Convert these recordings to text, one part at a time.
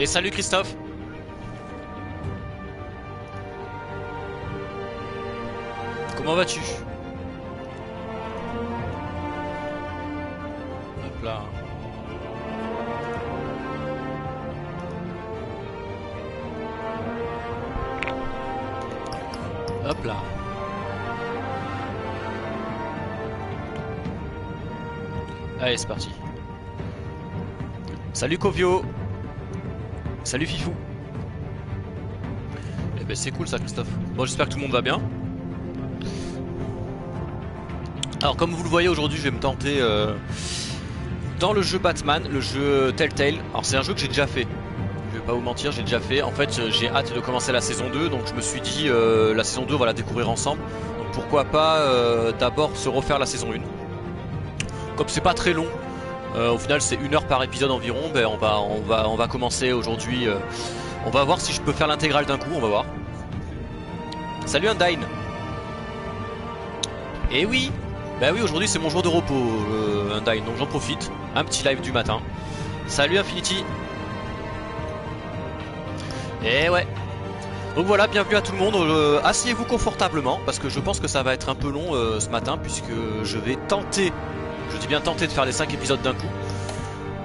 Et salut Christophe. Comment vas-tu? Hop là. Hop là. Allez, c'est parti. Salut Kovio. Salut Fifou. Eh ben c'est cool ça Christophe. Bon, j'espère que tout le monde va bien. Alors comme vous le voyez aujourd'hui, je vais me tenter dans le jeu Batman, le jeu Telltale. Alors c'est un jeu que j'ai déjà fait. Je vais pas vous mentir, j'ai déjà fait. En fait, j'ai hâte de commencer la saison 2, donc je me suis dit la saison 2 on va la découvrir ensemble. Donc pourquoi pas d'abord se refaire la saison 1. Comme c'est pas très long, au final c'est 1 heure par épisode environ, ben on va commencer aujourd'hui. On va voir si je peux faire l'intégrale d'un coup, on va voir. Salut Undyne. Et oui, bah oui, aujourd'hui c'est mon jour de repos, Undyne, donc j'en profite. Un petit live du matin. Salut Infinity. Et ouais. Donc voilà, bienvenue à tout le monde. Asseyez-vous confortablement parce que je pense que ça va être un peu long ce matin puisque je vais tenter, je dis bien tenter de faire les 5 épisodes d'un coup.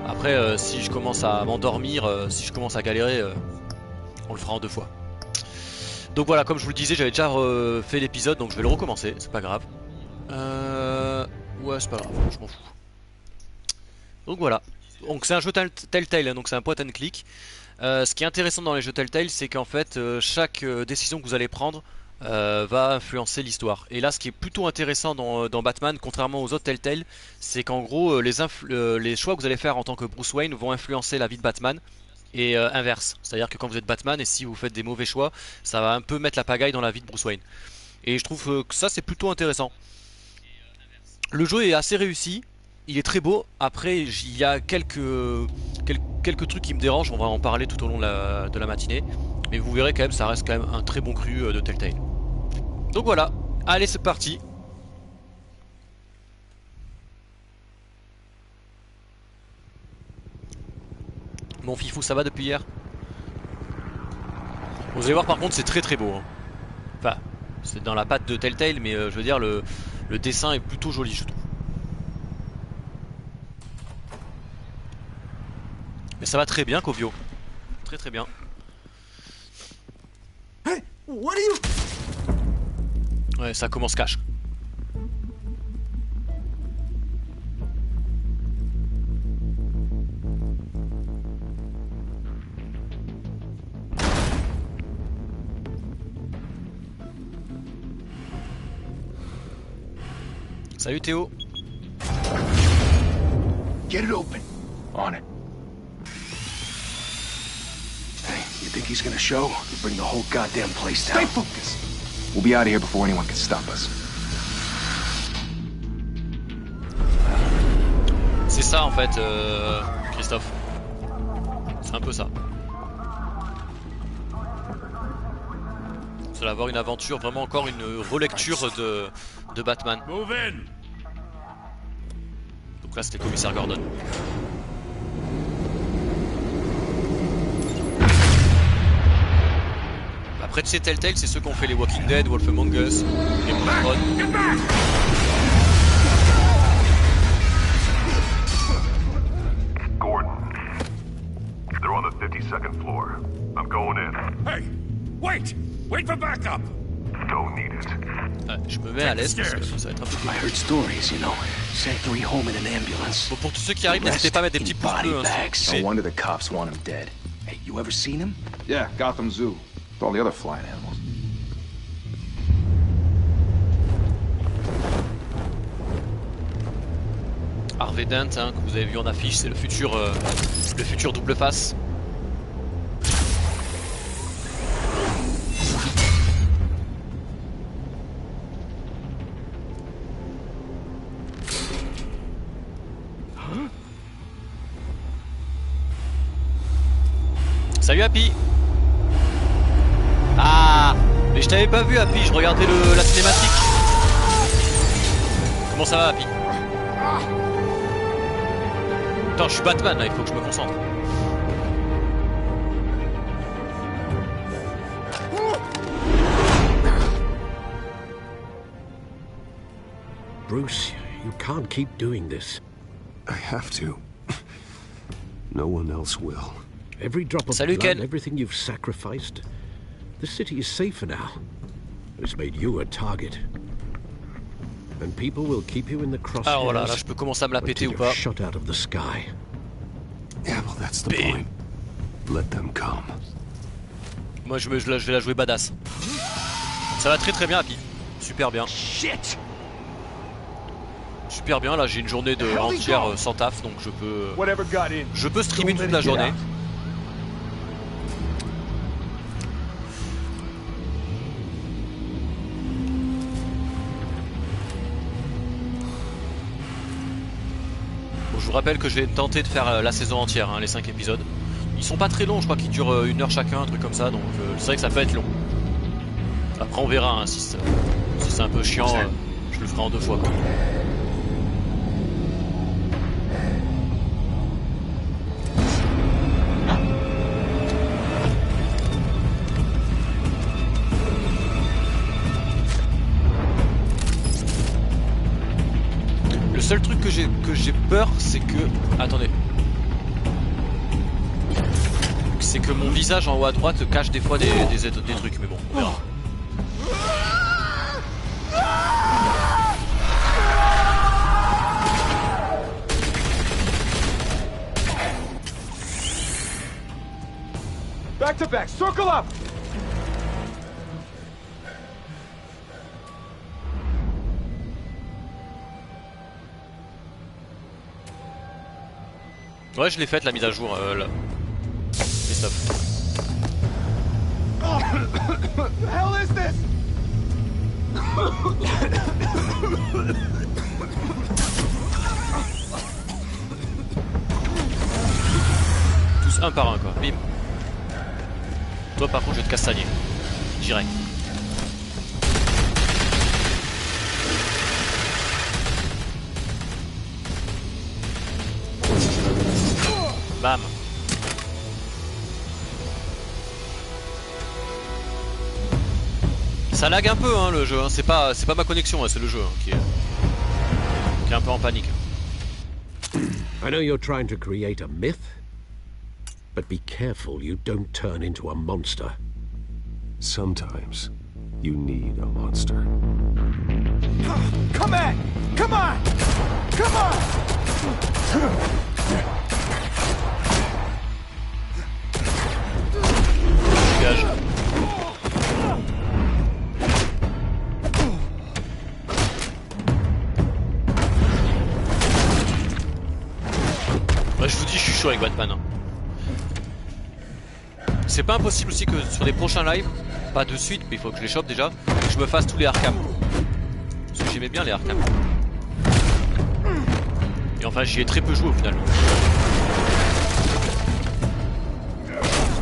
Après si je commence à m'endormir, si je commence à galérer, on le fera en 2 fois. Donc voilà, comme je vous le disais, j'avais déjà fait l'épisode donc je vais le recommencer, c'est pas grave. Ouais, c'est pas grave, je m'en fous. Donc voilà. Donc c'est un jeu Telltale, donc c'est un point and click. Ce qui est intéressant dans les jeux Telltale, c'est qu'en fait, chaque décision que vous allez prendre va influencer l'histoire. Et là, ce qui est plutôt intéressant dans Batman, contrairement aux autres Telltale, c'est qu'en gros, les choix que vous allez faire en tant que Bruce Wayne vont influencer la vie de Batman. Et inverse. C'est-à-dire que quand vous êtes Batman, et si vous faites des mauvais choix, ça va un peu mettre la pagaille dans la vie de Bruce Wayne. Et je trouve que ça, c'est plutôt intéressant. Le jeu est assez réussi, il est très beau. Après il y a quelques trucs qui me dérangent, on va en parler tout au long de la matinée. Mais vous verrez quand même, ça reste quand même un très bon cru de Telltale. Donc voilà, allez c'est parti. Mon fifou, ça va depuis hier? Vous allez voir par contre c'est très très beau hein. Enfin, c'est dans la patte de Telltale, mais je veux dire le dessin est plutôt joli je trouve. Mais ça va très bien Kovio. Très très bien. Hey, what are you... Ouais, ça commence cash. Salut Théo. Get it open. On it. Hey, you think he's gonna show? He'll bring the whole goddamn place down. Stay focused. We'll be out of here before anyone can stop us. C'est ça en fait, Christophe. C'est un peu ça. Ça va avoir une aventure, vraiment encore une relecture de Batman. Donc là c'était commissaire Gordon. Après tu sais Telltale c'est ceux qui ont fait les Walking Dead, Wolf Among Us, les Moon. Gordon, they're on the 52nd floor. I'm going in. Hey, wait! Wait for backup! Don't need it. Je me mets à l'aise parce que ça va être un peu I heard stories, you know. Sent 3 home in an ambulance. bon, pour tous ceux qui arrivent, n'hésitez pas à mettre des petits pouces bleus. No wonder the cops want him dead. Hey, you ever seen him? Yeah, Gotham Zoo. With all the other flying animals. Harvey Dent, hein, que vous avez vu en affiche, c'est le futur double face. Salut Happy. Ah, mais je t'avais pas vu Happy, je regardais la cinématique. Comment ça va Happy? Attends, je suis Batman là, il faut que je me concentre. Bruce, you can't keep doing this. I have to. No one else will. Every drop of Salut, blood, Ken. everything you've sacrificed. The city is safer now. It's made you a target. And people will keep you in the crosshairs. Alors voilà, là je peux commencer à me la péter ou until you're pas. shot out of the sky. Yeah, well, that's the point. Let them come. Moi je vais la jouer badass. Ça va très très bien, Happy. Super bien. Shit! Super bien, là j'ai une journée de entière sans taf, donc Whatever got in. je peux streamer Don't let toute it la get journée. out. Bon, je vous rappelle que je vais tenter de faire la saison entière, hein, les 5 épisodes. Ils sont pas très longs, je crois qu'ils durent 1 heure chacun, un truc comme ça, donc c'est vrai que ça peut être long. Après on verra, hein, si c'est un peu chiant, je le ferai en 2 fois. Quoi. Le seul truc que j'ai peur, c'est que... Attendez. C'est que mon visage en haut à droite cache des fois des trucs, mais bon, on verra. Back to back, circle up! Ouais, je l'ai faite la mise à jour là. Et stop. What the hell is this? Tous un par un quoi. Bim. Toi par contre je vais te castagner. Direct. Bam. Ça lag un peu hein, le jeu, hein. C'est pas ma connexion, hein, c'est le jeu hein, qui est un peu en panique. I know you're trying to create a myth, but be careful you don't turn into a monster. Sometimes you need a monster. Come on! Come on! Come on! Dégage. Ouais, je vous dis, je suis chaud avec Batman. Hein. C'est pas impossible aussi que sur les prochains lives, pas de suite, mais il faut que je les chope déjà, que je me fasse tous les Arkham. Parce que j'aimais bien les Arkham. Et enfin, j'y ai très peu joué au final.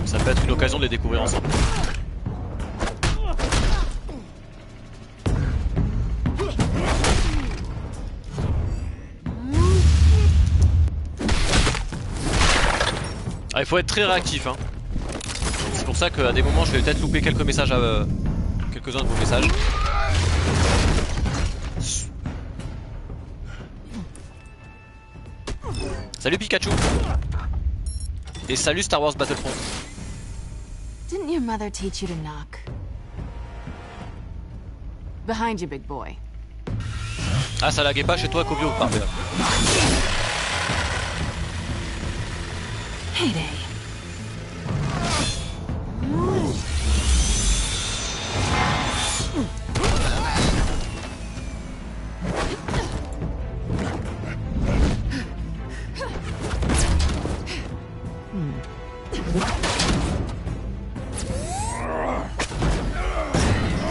Ça peut être une occasion de les découvrir ensemble. Ah, il faut être très réactif hein. C'est pour ça qu'à des moments je vais peut-être louper quelques messages quelques-uns de vos messages. Salut Pikachu. Et salut Star Wars Battlefront. Didn't your mother teach you to knock? Behind you, big boy. Ah, ça laguait pas chez toi, Kobio, parfait. Heyday.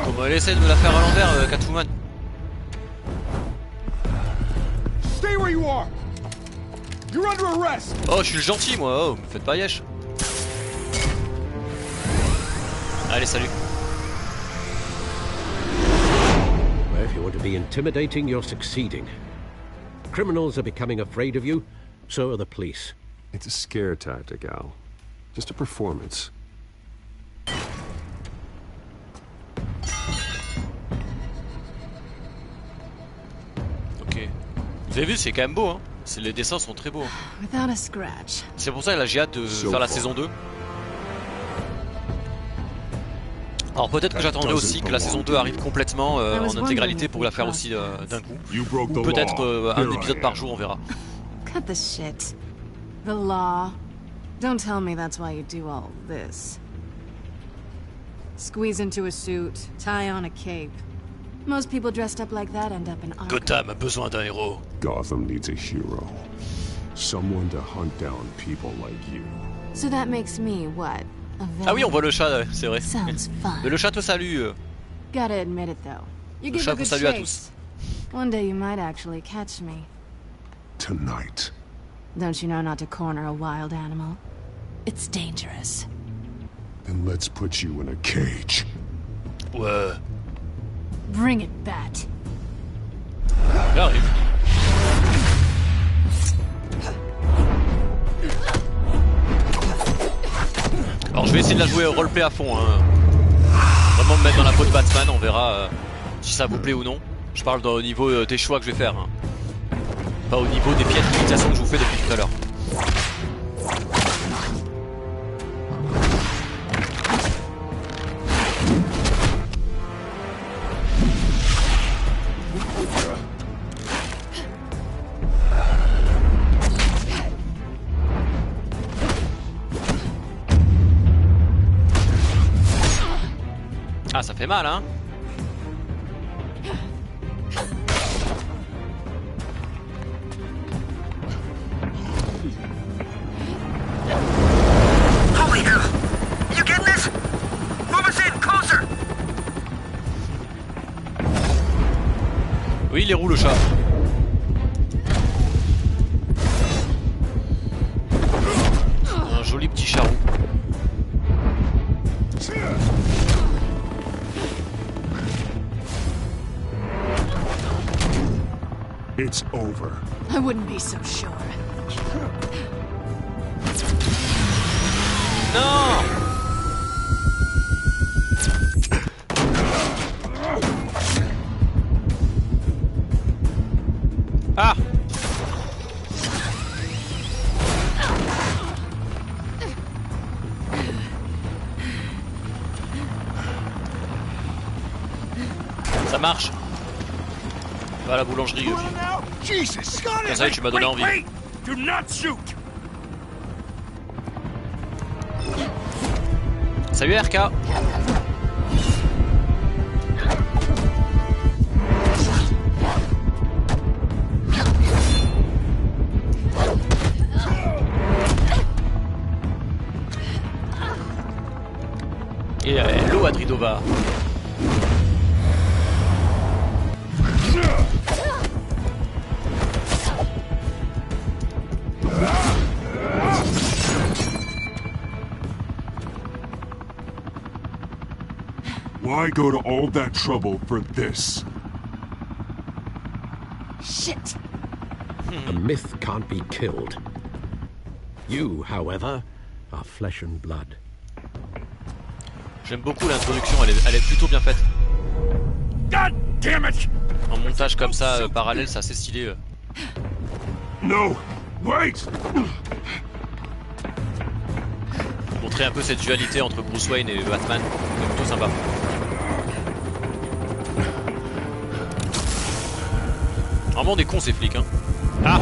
Comment elle essaie de me la faire à l'envers, Catwoman. Stay where you are! You're under arrest! Oh, je suis le gentil, moi, oh, me faites pas yesh. Allez, salut. Well, if you want to be intimidating, you're succeeding. Criminals are becoming afraid of you, so are the police. It's a scare tactic, Al. Just a performance. Vous avez vu, c'est quand même beau, hein. Les dessins sont très beaux. Without a scratch. C'est pour ça que là j'ai hâte de faire la saison 2. Alors peut-être que j'attendrai aussi que la saison 2 arrive complètement en intégralité pour la faire aussi d'un coup. Ou peut-être un épisode par jour, on verra. Cut the shit. The law. Don't tell me that's why you do all this. Squeeze into a suit, tie on a cape. Most people dressed up like that end up in Arkham. Gotham a besoin d'un héros. Gotham needs a hero. Someone to hunt down people like you. So that makes me what? A villain? Ah oui, on voit le chat, c'est vrai. Sounds fun. Mais le chat te salue. Gotta admit it though. You Le give chat a vous good salue à chase. tous. One day you might actually catch me. Tonight. Don't you know not to corner a wild animal? It's dangerous. Then let's put you in a cage. Ouais. Bring it, Bat. J'arrive. Alors je vais essayer de la jouer au roleplay à fond, hein. Vraiment me mettre dans la peau de Batman, on verra si ça vous plaît ou non. Je parle au niveau des choix que je vais faire, hein. Pas au niveau des pièces d'imitation que je vous fais depuis tout à l'heure. Ah, ça fait mal, hein. Holy hell! You getting this? Move us in, closer! Oui, il est roux le chat. Un joli petit charou. It's over. I wouldn't be so sure. Non! Ah! Ça marche. Va à la boulangerie. Comme ça, tu m'as donné envie. Wait! Do not shoot! Salut RK. Et hello Adridova. Why go to all that trouble for this? Shit! A myth can't be killed. You, however, are flesh and blood. J'aime beaucoup l'introduction, elle est plutôt bien faite. God damn it! En montage comme ça, parallèle, c'est assez stylé. No! Wait! Montrer un peu cette dualité entre Bruce Wayne et Batman, c'est plutôt sympa. Vraiment des cons ces flics, hein. Ah!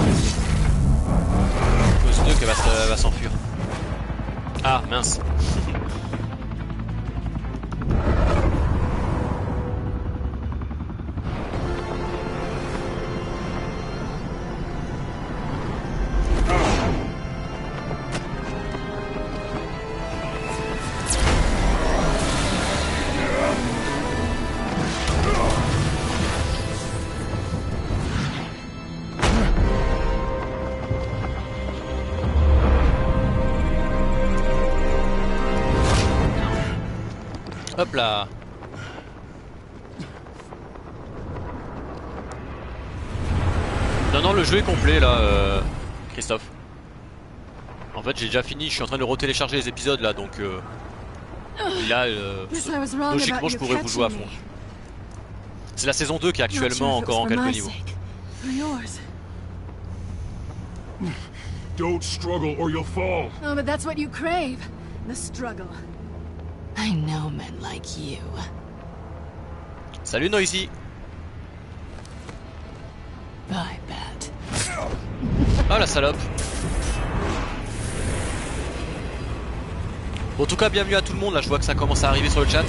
Cause 2 qu'elle va s'enfuir. Ah mince. Hop là. Non, le jeu est complet là, Christophe. En fait, j'ai déjà fini, je suis en train de retélécharger les épisodes là, donc là, logiquement, je pourrais vous jouer à fond. C'est la saison 2 qui est actuellement encore en quelques niveaux. Don't struggle or you'll fall. Oh, but that's what you crave. The struggle. I know men like you. Salut Noisy. Bye, Bat. Ah la salope. Bon, en tout cas, bienvenue à tout le monde. Là, je vois que ça commence à arriver sur le chat.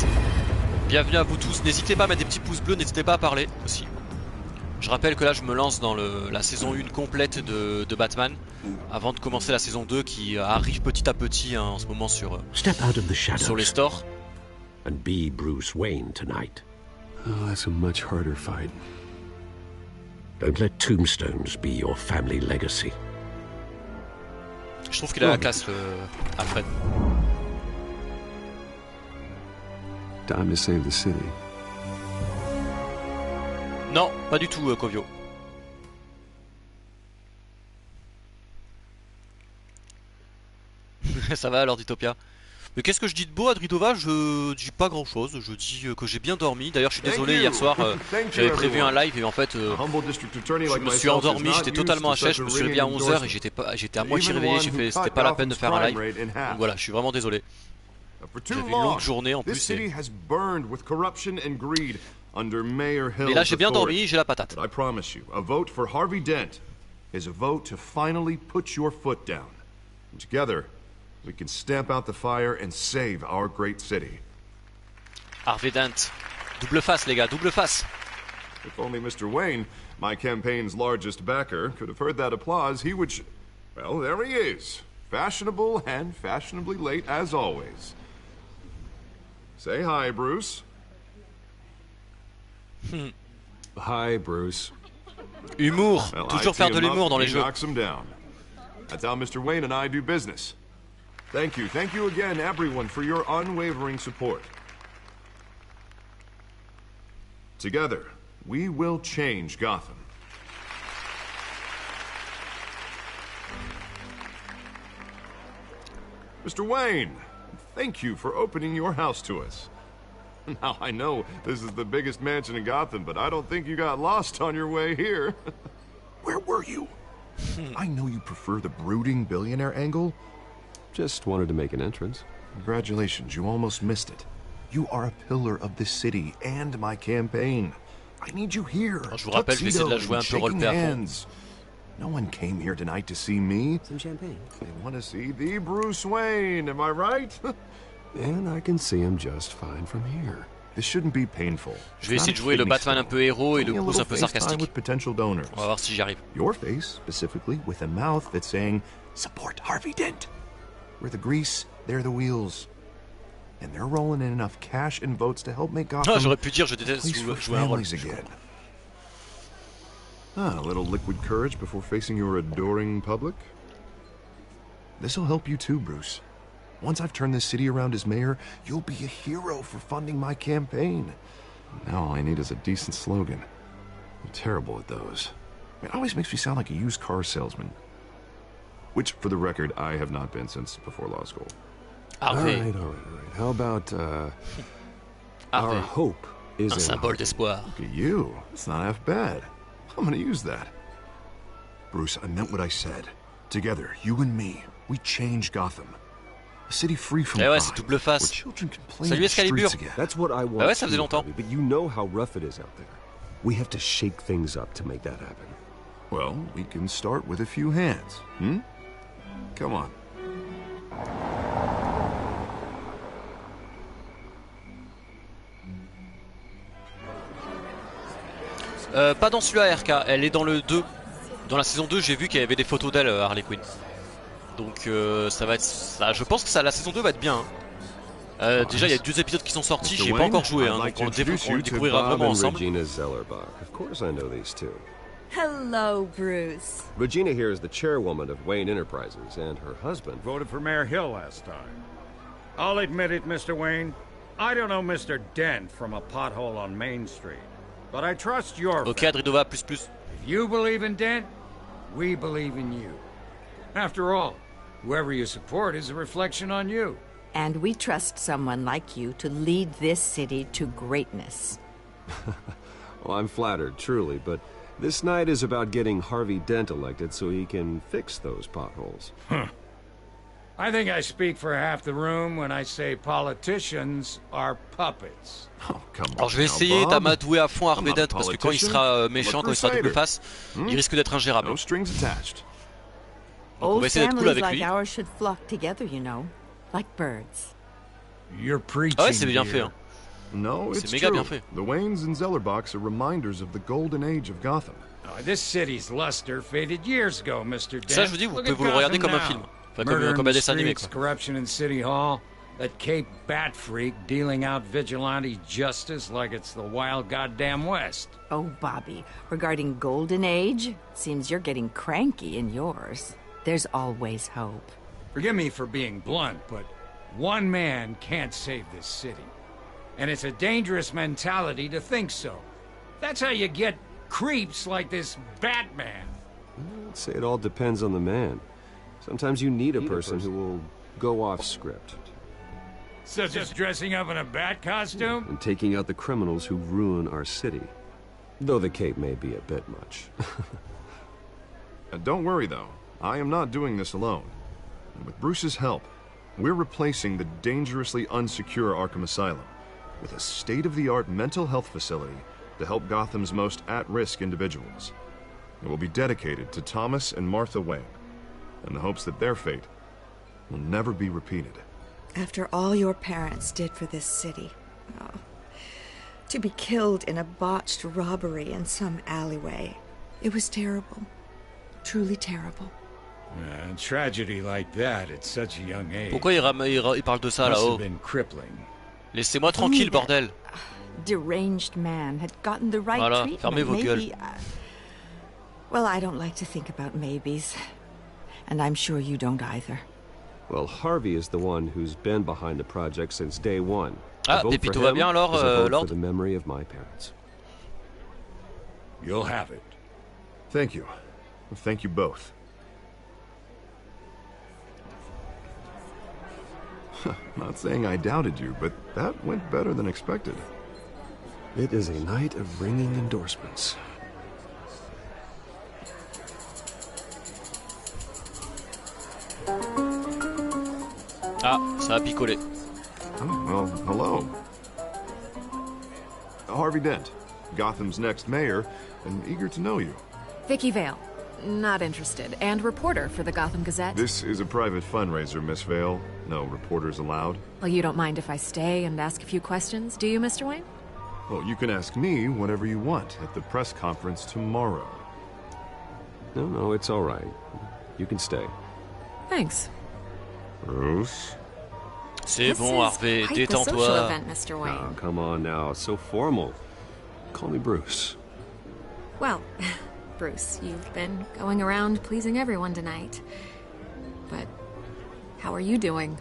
Bienvenue à vous tous. N'hésitez pas à mettre des petits pouces bleus. N'hésitez pas à parler aussi. Je rappelle que là, je me lance dans la saison 1 complète de Batman. Avant de commencer la saison 2 qui arrive petit à petit hein, en ce moment sur les stores. And be Bruce Wayne tonight. Oh, that's a much harder fight. Don't let tombstones be your family legacy. Je trouve qu'il a la classe, Alfred. Time to save the city. Non, pas du tout, Kovio. Ça va alors, d'Utopia. Mais qu'est-ce que je dis de beau à Dridova? Je dis pas grand chose, je dis que j'ai bien dormi. D'ailleurs je suis désolé, hier soir j'avais prévu un live et en fait je me suis endormi, j'étais totalement à chef, je me suis réveillé à 11h et j'étais à moitié réveillé, c'était pas la peine de faire un live. Donc voilà, je suis vraiment désolé. J'avais une longue journée en plus et là j'ai bien dormi, j'ai la patate. I promise you, a vote for Harvey Dent is a vote to finally put your foot down. And together we can stamp out the fire and save our great city. Harvey Dent. Double face les gars, double face. If only Mr. Wayne, my campaign's largest backer, could have heard that applause, he would well, there he is. Fashionable and fashionably late as always. Say hi, Bruce. Hi, Bruce. Humour, Well, toujours faire de l'humour dans les jeux. Knocks him down. That's how Mr. Wayne and I do business. Thank you again, everyone, for your unwavering support. Together, we will change Gotham. Mr. Wayne, thank you for opening your house to us. Now, I know this is the biggest mansion in Gotham, but I don't think you got lost on your way here. Where were you? I know you prefer the brooding billionaire angle. Just wanted to make an entrance. Congratulations, you almost missed it. You are a pillar of this city and my campaign. I need you here. Alors, je vous rappelle, je vais essayer de la jouer un peu roleplay à fond. No one came here tonight to see me. Some champagne. They want to see the Bruce Wayne, am I right? And I can see him just fine from here. This shouldn't be painful. Je vais essayer de jouer le Batman un peu héros et le Bruce un peu sarcastique. With potential donors. On va voir si j'y arrive. Your face, specifically, with a mouth that's saying, support Harvey Dent. We're the grease, they're the wheels. And they're rolling in enough cash and votes to help make Gotham J'aurais pu dire je déteste jouer un rôle. again. A little liquid courage before facing your adoring public. This'll help you too, Bruce. Once I've turned this city around as mayor, you'll be a hero for funding my campaign. Now all I need is a decent slogan. I'm terrible at those. It always makes me sound like a used car salesman. Which, for the record, I have not been since before law school. All right. How about, our hope is un symbole d'espoir. Look at you. It's not half bad. I'm gonna use that. Bruce, I meant what I said. Together, you and me, we change Gotham. A city free from ouais, c'est double face. Salut Excalibur. That's what I want. Bah ouais, ça faisait longtemps. But you know how rough it is out there. We have to shake things up to make that happen. Well, we can start with a few hands. Come on. Pas dans celui-là RK, elle est dans le 2. Dans la saison 2 j'ai vu qu'il y avait des photos d'elle Harley Quinn. Donc ça va être ça, je pense que ça, la saison 2 va être bien hein. Déjà il y a 2 épisodes qui sont sortis, j'y ai pas encore joué hein, donc on le découvrira vraiment ensemble. Hello, Bruce. Regina here is the chairwoman of Wayne Enterprises, and her husband voted for Mayor Hill last time. I'll admit it, Mr. Wayne. I don't know Mr. Dent from a pothole on Main Street, but I trust your Ok, Adridova plus plus. If you believe in Dent, we believe in you. After all, whoever you support is a reflection on you. And we trust someone like you to lead this city to greatness. Well, I'm flattered, truly, but This night is about getting Harvey Dent elected so he can fix those potholes. I think I speak for half the room when I say politicians are puppets. Oh, come on. Alors je vais now, essayer Bob. d'amadouer à fond I'm Harvey not a Dent parce que quand il politician. sera méchant, I'm a quand il sera double crusader. face, il risque d'être ingérable. No strings attached. Donc on va Old essayer d'être cool families avec like lui. ours should flock together, you know, like birds. You're preaching. Ah ouais, c'est bien fait. here. Hein. No, C'est it's méga true. bien fait. The Waynes and Zellerbachs are reminders of the golden age of Gotham. Oh, this city's luster faded years ago, Mr. Dent. Ça je vous dis, vous Look pouvez at vous le regarder Gotham comme un now. film. Enfin Murder comme in un the dessin animé streets, quoi. corruption in City Hall, that Cape Bat freak dealing out vigilante justice like it's the wild goddamn West. Oh, Bobby, regarding Golden Age, seems you're getting cranky in yours. There's always hope. Forgive me for being blunt, but one man can't save this city. And it's a dangerous mentality to think so. That's how you get creeps like this Batman. I'd say it all depends on the man. Sometimes you need a person who will go off script. Such as dressing up in a bat costume? And taking out the criminals who ruin our city. Though the cape may be a bit much. Don't worry, though. I am not doing this alone. And with Bruce's help, we're replacing the dangerously unsecure Arkham Asylum with a state-of-the-art mental health facility to help Gotham's most at-risk individuals. It will be dedicated to Thomas and Martha Wayne, in the hopes that their fate will never be repeated. After all your parents did for this city, oh, to be killed in a botched robbery in some alleyway, it was terrible. Truly terrible. A tragedy like that at such a young age. Pourquoi il parle de ça must là-haut? have been crippling. Laissez-moi tranquille, bordel. Deranged man had gotten the right Voilà, treatment. fermez vos gueules. Maybe, well, I don't like to think about maybes. And I'm sure you don't either. Well, Harvey is the one who's been behind the project since day one. Ah, A vote Pépito for va him bien alors, is a vote Lord? for the memory of my parents. You'll have it. Thank you. Thank you both. Not saying I doubted you, but that went better than expected. It is a night of ringing endorsements. Ah, ça a picolé. Oh, well, hello. Harvey Dent, Gotham's next mayor, and eager to know you. Vicky Vale. Not interested. And reporter for the Gotham Gazette. This is a private fundraiser, Miss Vale. No reporters allowed. Well, you don't mind if I stay and ask a few questions, do you, Mr. Wayne? Well, you can ask me whatever you want at the press conference tomorrow. No, it's all right. You can stay. Thanks. Bruce? C'est This bon, is Harvey, quite the social détends-toi. event, Mr. Wayne. Oh, come on now. So formal. Call me Bruce. Well, Bruce, you've been going around pleasing everyone tonight. But how are you doing?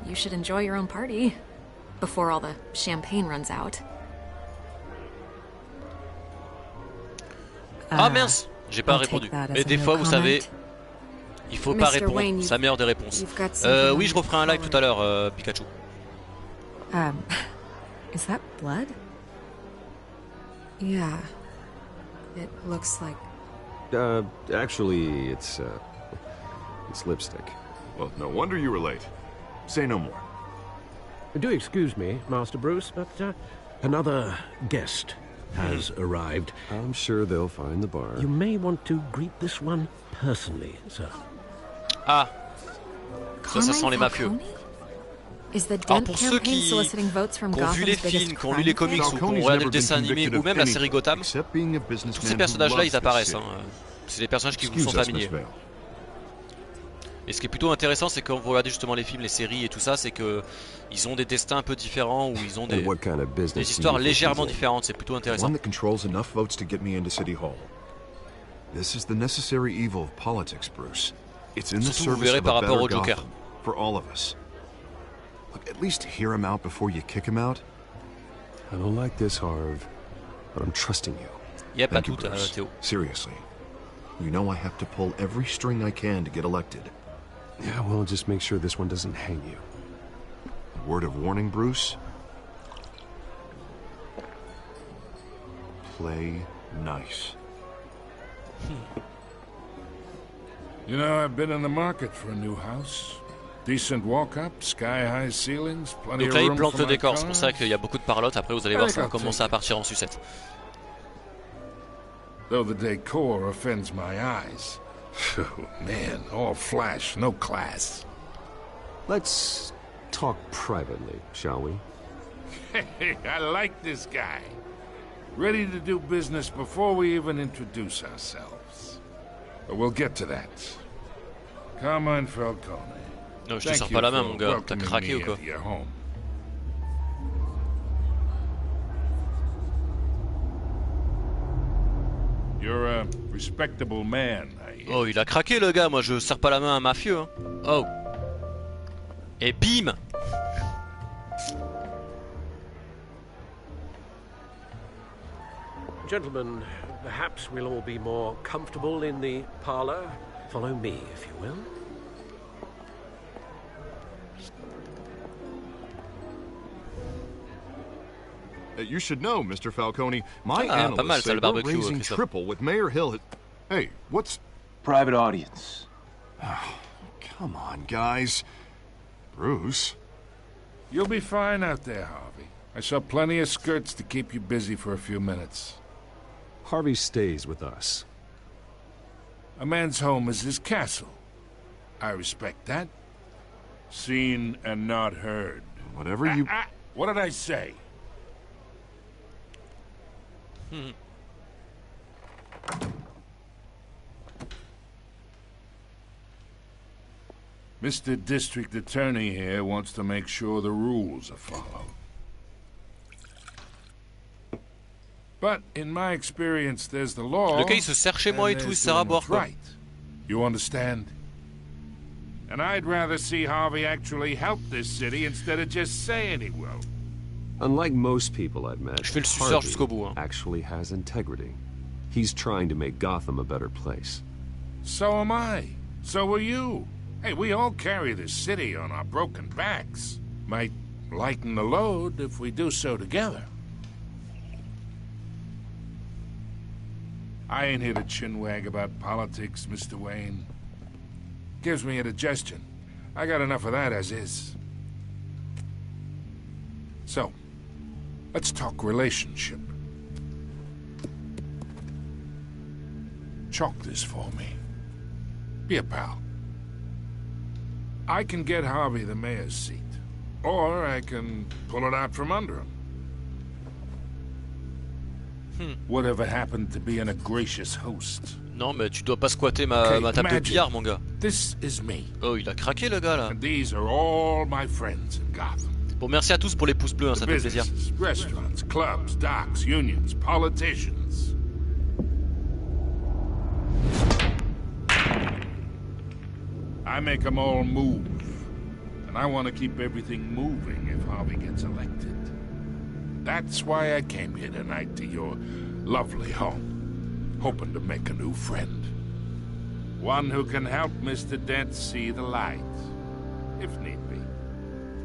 You should enjoy your own party before all the champagne runs out. Ah mince, j'ai pas I'll répondu. take that as Et a des no fois, vous savez, comment. il faut pas Mr. répondre. Wayne, C'est la meilleure des réponses. you've got something Oui, on je referai un live tout à l'heure, Pikachu. Is that blood? Yeah. It looks like... Actually, it's lipstick. Well, no wonder you were late. Say no more. Do excuse me, Master Bruce, but another guest has arrived. I'm sure they'll find the bar. You may want to greet this one personally, sir. Ah, ça sent les mafieux. Is the Alors Dent pour ceux campaign qui soliciting votes from ont vu les Gotham's biggest films, qui ont lu les crime comics ou qui ont Falcone's regardé never le been dessin animé convicted ou of même la série anything Gotham, except being a tous businessman ces who personnages-là, loves ils the apparaissent. city. Hein. C'est des personnages qui vous Excuse sont us, Miss familiers. Vale. Et ce qui est plutôt intéressant, c'est quand vous regardez justement les films, les séries et tout ça, c'est que ils ont des destins un peu différents ou ils ont des histoires légèrement différentes. C'est plutôt intéressant. One that controls enough votes to get me into City Hall. This is the necessary evil of politics, Bruce. It's in the Surtout, vous service verrez of par a rapport better au Joker. Gotham for all of us. Look, at least hear him out before you kick him out. I don't like this, Harv, but I'm trusting you. Yep, à Thank you, tout, Bruce. Théo. Seriously. You know I have to pull every string I can to get elected. Yeah, well, just make sure this one doesn't hang you. A word of warning, Bruce? play nice. You know, I've been in the market for a new house. Decent walk-up, sky-high ceilings, plenty Donc of là, il room plante for le my décor, c'est pour ça cars. qu'il y a beaucoup de parlotte. Après, vous allez voir, ça va commencer à partir en sucette. Though the decor offends my eyes. Oh, man, all flash, no class. Let's talk privately, shall we? Hey, I like this guy. Ready to do business before we even introduce ourselves. But we'll get to that. Carmine Falcone. Non, je te sers pas la main, mon gars. T'as craqué ou quoi? You're a respectable man. Oh, il a craqué le gars, moi je serre pas la main à un mafieux. Hein. Oh. Et bim. Gentlemen, perhaps we'll all be more comfortable in the parlor. Follow me, if you will. You should know, Mr. Falcone, my pas mal, analysts ça, say le we're barbecue, raising Christophe. triple with Mayor Hill. Hey, what's... Private audience. Come on, guys. Bruce? You'll be fine out there, Harvey. I saw plenty of skirts to keep you busy for a few minutes. Harvey stays with us. A man's home is his castle. I respect that. Seen and not heard. Whatever you... What did I say? Mr. District Attorney here wants to make sure the rules are followed. But in my experience, there's the law. Le gars il se sert chez moi et tout, il sert à boire quoi. Right. You understand? And I'd rather see Harvey actually help this city instead of just saying he will. Unlike most people I've met, Je fais le suceur jusqu'au bout. Harvey actually has integrity. He's trying to make Gotham a better place. So am I. So are you. Hey, we all carry this city on our broken backs. Might lighten the load if we do so together. I ain't here to chinwag about politics, Mr. Wayne. Gives me indigestion. I got enough of that as is. So, let's talk relationship. Chalk this for me. Be a pal. I can get Harvey the mayor's seat, or I can pull it out from under him. Whatever happened to being a gracious host? Non, mais tu dois pas squatter ma table de billard, mon gars. This is me. Oh, il a craqué le gars là. And these are all my friends in Gotham. Bon, merci à tous pour les pouces bleus, hein, ça fait plaisir. Restaurants, clubs, docks, unions, politicians. I make them all move. And I want to keep everything moving if Harvey gets elected. That's why I came here tonight to your lovely home, hoping to make a new friend. One who can help Mr. Dent see the light, if need be.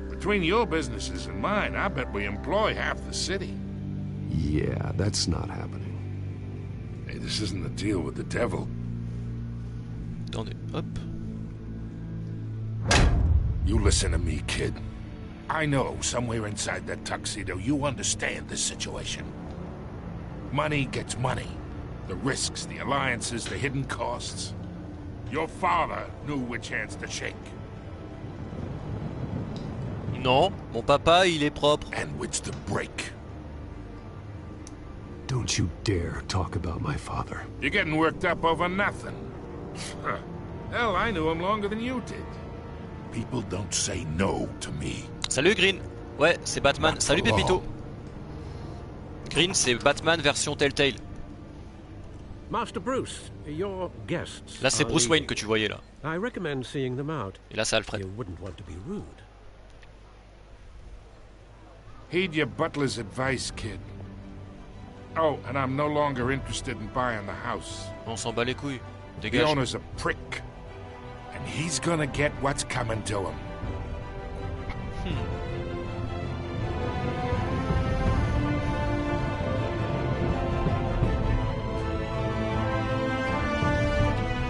Between your businesses and mine, I bet we employ half the city. Yeah, that's not happening. Hey, this isn't a deal with the devil. Attendez, hop. You listen to me, kid. I know somewhere inside that tuxedo you understand this situation. Money gets money. The risks, the alliances, the hidden costs. Your father knew which hands to shake. Non, mon papa, il est propre. And which to break. Don't you dare talk about my father. You're getting worked up over nothing. Hell, I knew him longer than you did. People don't say no to me. Salut Green. Ouais, c'est Batman. Salut Pépito. Green, c'est Batman version Telltale. Master Bruce, your guests. Là, c'est Bruce Wayne que tu voyais là. I recommend seeing them out. Et là, c'est Alfred. You wouldn't want to be rude. Heed your butler's advice, kid. Oh, and I'm no longer interested in buying the house. On s'en bat les couilles. The Dégage. owner's a prick. And he's gonna get what's coming to him.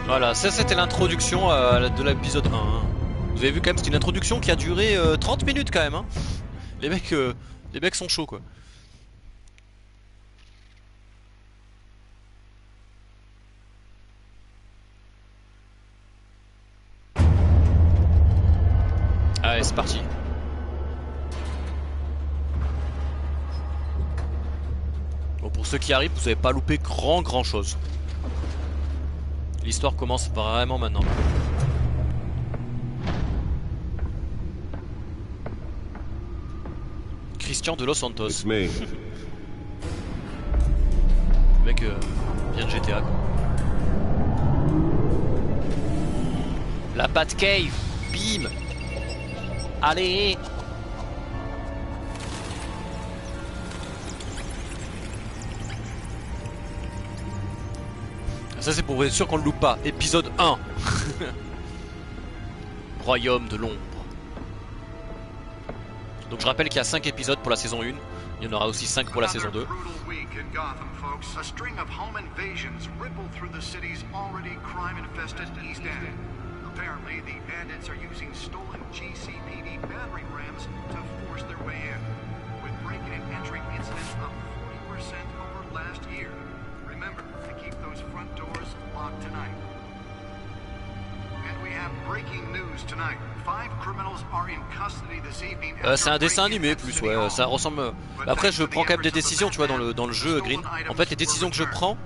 Voilà, ça c'était l'introduction de l'épisode 1. Hein. Vous avez vu quand même, c'est une introduction qui a duré 30 minutes quand même. Hein. Les mecs sont chauds quoi. Allez, c'est parti. Bon, pour ceux qui arrivent, vous n'avez pas loupé grand chose. L'histoire commence vraiment maintenant. Christian de Los Santos. Le mec vient de GTA quoi. La Batcave, bim. Allez. Ça c'est pour être sûr qu'on le loupe pas. Épisode 1. Royaume de l'ombre. Donc je rappelle qu'il y a 5 épisodes pour la saison 1. Il y en aura aussi 5 pour la saison 2. Apparently, the bandits are using stolen GCPD battering rams to force their way in, with break-in and entry incidents up 40% over last year. Remember to keep those front doors locked tonight. And we have breaking news tonight. 5 criminals are in custody this evening. C'est un dessin animé plus, ouais. Ça ressemble. Après, je prends quand même des décisions, tu vois, dans le jeu Green. En fait, les décisions que je prends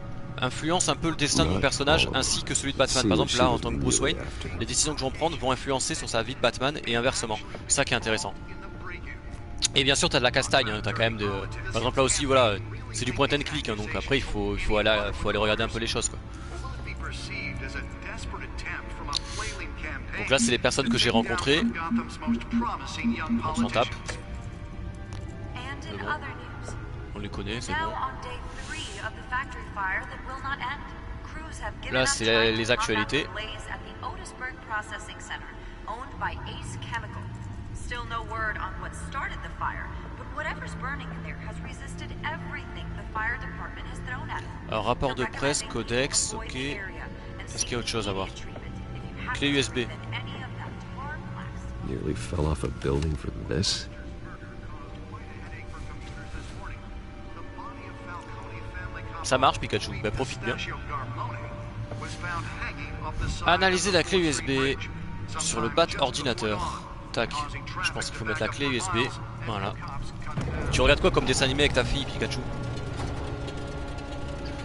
influence un peu le destin de mon personnage ainsi que celui de Batman. Par exemple là en tant que Bruce Wayne, les décisions que je vais prendre vont influencer sur sa vie de Batman et inversement. C'est ça qui est intéressant. Et bien sûr t'as de la castagne, hein. T'as quand même de... Par exemple là aussi voilà, c'est du point and click hein, donc après il faut aller regarder un peu les choses quoi. Donc là c'est les personnes que j'ai rencontrées. On s'en tape. Bon. On les connaît, c'est bon. Là, c'est les actualités. Alors, rapport de presse, codex, ok. Est-ce qu'il y a autre chose à voir? Clé USB. Nearly fell off a building for this. Ça marche Pikachu, bah profite bien. Analyser la clé USB sur le bat ordinateur. Tac, je pense qu'il faut mettre la clé USB. Voilà. Tu regardes quoi comme dessin animé avec ta fille Pikachu?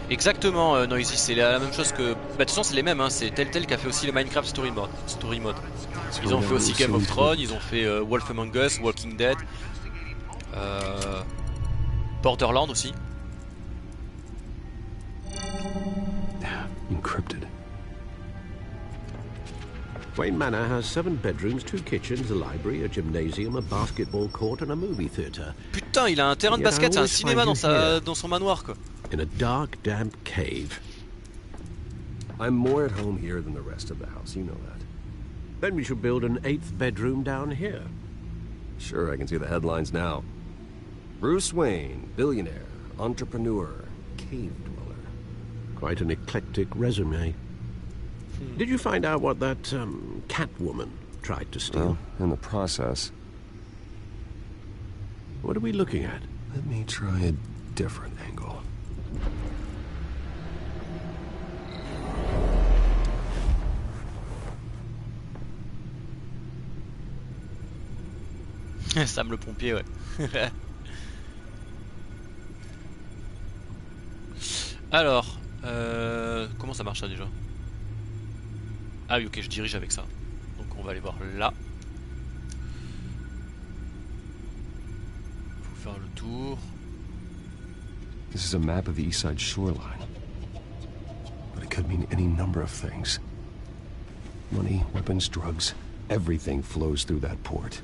Exactement Noisy, c'est la même chose que... Bah de toute façon c'est les mêmes, hein. C'est Telltale qui a fait aussi le Minecraft Story Mode. Ils ont fait aussi Game of Thrones, ils ont fait Wolf Among Us, Walking Dead, Borderlands aussi. Encrypted. Wayne Manor has 7 bedrooms, 2 kitchens, a library, a gymnasium, a basketball court and a movie theater. Putain, il a un terrain de basket, c'est un cinéma dans son manoir quoi. In a dark, damp cave. I'm more at home here than the rest of the house, you know that. Then we should build an 8th bedroom down here. Sure, I can see the headlines now. Bruce Wayne, billionaire, entrepreneur, cave dweller. Quite an eclectic resume. Did you find out what that Catwoman tried to steal? Well, in the process. What are we looking at? Let me try a different angle. Sam le pompier, ouais. Alors, comment ça marche ça déjà? Ah oui, ok, je dirige avec ça. Donc on va aller voir là. Faut faire le tour. This is a map of the East Side shoreline. But it could mean any number of things. Money, weapons, drugs, everything flows through that port.